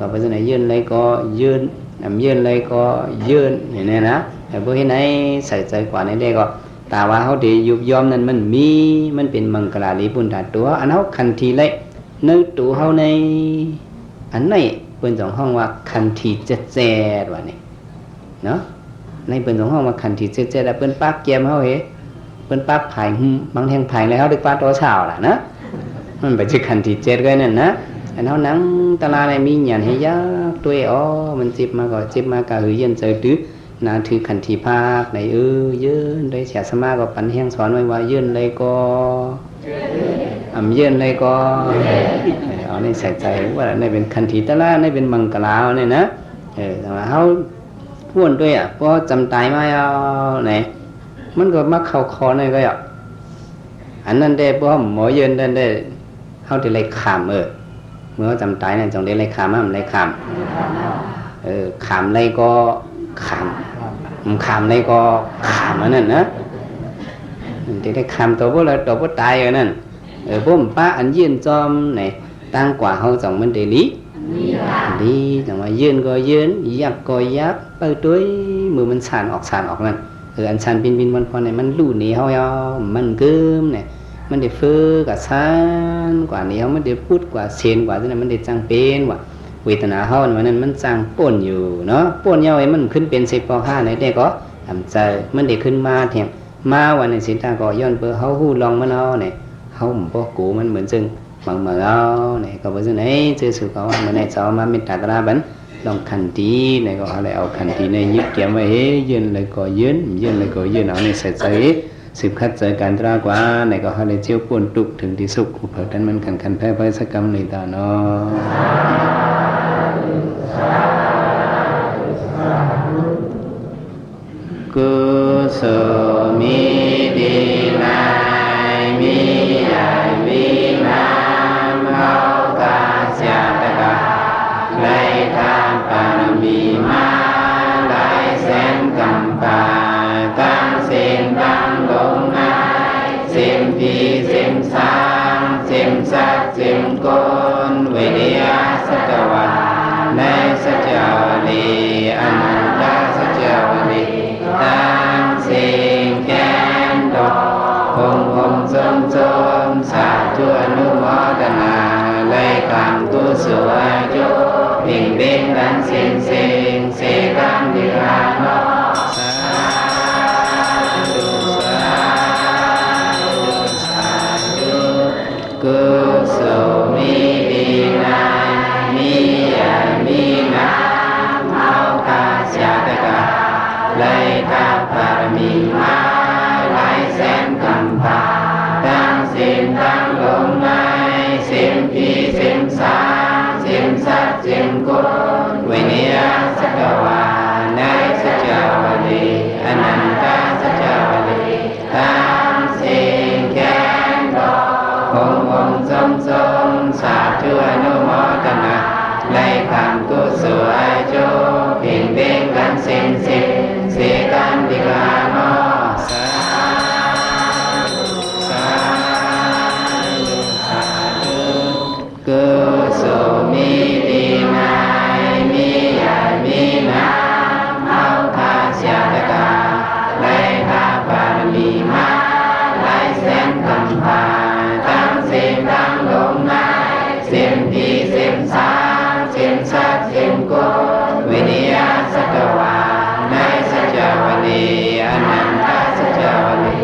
ก็เพราะฉะนั้นยื่นเลยก็ยื่นเลยก็ยื่นอย่างนี้นะแต่พวกที่ไหนใส่ใจกว่าในได้ก็แต่ว่าเขาที่ยุบยอมนั้นมันเป็นมังกรลีปุ่นตาตัวอันเขาคันทีเล็กนึกตัวเขาในอันไหนเป็นสองห้องว่าคันทีเจ็ดว่านี่เนาะในเป็นสองห้องว่าคันทีเจ็ดเป็นปากเกมเขาเป็นปากผายบางแห่งผายเลยเขาดึกปากตัวเช้าล่ะนะมันไปที่คันทีเจ็ดก็นั่นนะอันเขานังตลาดในมีหยันให้ยากตัวมันจิบมาก็หือเย็นใจตื้อนาถือขันทีภาคในยืนได้เสียสมาก็ปันแห้งสอนไว้ว่ายืนเลยก็ยืนเลยก็เอาในใส่ใจว่าในเป็นขันทีตลาดในเป็นมังกราวเนี่ยนะแต่ว่าเขาพูดด้วยเพราะจำตายมาเอาไหนมันก็มักเข้าคอในก็อันนั้นได้เพราะหมอยืนได้เขาจะเลยขามเมื่อจำตายเนี่ยจงได้เลยขามมันเลยขามขามเลยก็ขามเลยก็ขามอันนั้นนะที่ได้ขามตัวพวกเราตัวพวกตายอันนั้นพวกป้าอันยืนจอมไหนตั้งกว่าเขาจงมันได้ดีจังว่ายืนก็ยืนยักก็ยักไปด้วยมือมันสั่นออกนั่นอันสั่นบินวันพอเนี่ยมันลู่หนีเขามันเกิมเนี่ยมันได้ฟื้นกับซานกว่านี้เขามันได้พูดกว่าเซนกว่าที่นั่นมันได้จังเป็นว่าเวทนาเขาวันนั้นมันจังป่นอยู่เนาะป่นยาวไอ้มันขึ้นเป็น10 ป.5ในได้ก็ทำใจมันได้ขึ้นมาเถียงมาวันในสินตาก็ย้อนเปอเขาหู้ลองมันเอาเนี่ยเขาบ่กูมันเหมือนซึ่ง bằng mở áo này có bây giờ này chưa sự có mà này sau mà mình trả ra bánh lòng khăn tí này có lại ở khăn tí này nhức kiếm vậy duyên lại có duyên lại có duyên nó này sẽ thấy sự khát giớiการtra quá này có haiเลยเจียวปวนตุกถึงที่สุขอุปถัมภ์มันขันแพ้ไปสักกรรมในตาเนาะกุศลมีดีนายมีใหญ่มีน้ำเอากาเสียตะกะไล่ทานปารมีมาไล่แสนกำปาตั้งเส้นตั้งลงนายเส้นพีเส้นสางเส้นสักเส้นโกนเวเดียสัจวัตในสัจวลีอนันตสัจวลีตั้งเส้นแกนดอกคงส้มสาธุอนุโมทนาไล่กรรมกุศลจุเพ่งเบ่งกันเส้นเสกันดิรานอกุศลมีดีนายมีใหญ่มีน้ำเอากาเสียตะกะไล่ตาปารมีมาไล่แสนกำพาตั้งเส้นตั้งลงในเส้นพีเส้นสางเส้นสักเส้นโกนเวเนียสัจวาในสัจวลีอนันตสัจวลีตั้งเส้นแกนดอกองส้มสาธุอนุโมทนาไล่คำกุศลจุเพ่งเบ่งกันเส้นเสกันดิกาโนสาธุกุศลมีดีนายมีใหญ่มีน้ำเอาคาเสียตะกาไล่ตาปารมีมาไล่แสนกำพาตั้งเส้นตั้งลงในเส้นพีเส้นสางเส้นสักเส้นโกนวินิยาสัจวาในสัจวลีอนันตสัจวลี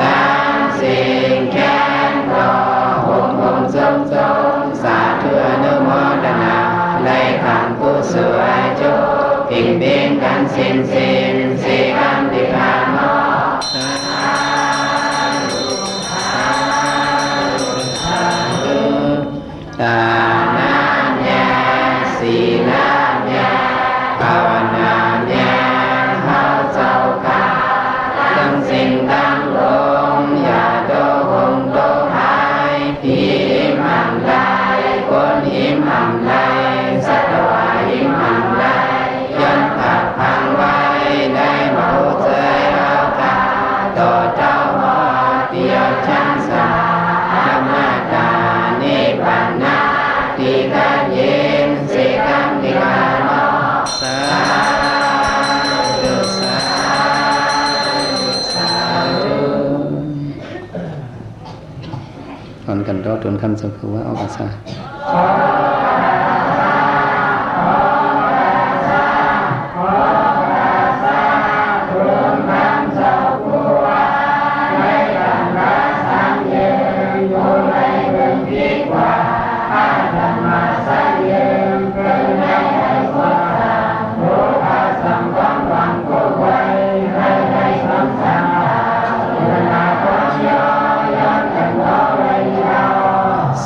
ตั้งเส้นแขนรอหงส้มสาธุอนุโมทนาไล่คำกุศลจุเพ่งเบ่งกันเส้นเสกันดิกาโนทานาญาสีนาญาภาวนาญาเฮาเจ้ากาตั้งสิ่งตั้งลงอย่าโดหงโดหายผีมันไล่คนหิมมันไล่สัตวาหิมมันไล่ยันขัดพังไว้ได้เมาเจยเอากาต่อเจ้าหอเดียวชั้นสาธรรมตานิพพานะติกาเย็นเสกันดิกาโนสาธุสาธุก่อนกันรอจนคำสักคือว่าเอาภาษา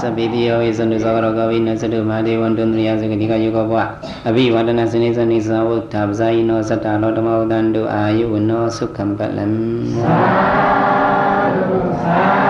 สบิปิโยอิสุนุสกโรกวินัสตุมาเดวันตุนตริยสกติกายุกภวะอภิวัตนาสนิสนิสาวุฒาปะสายโนสัตตาโลธรรมอุตันตุอายุวโนสุขัมปะลัมสาธุสา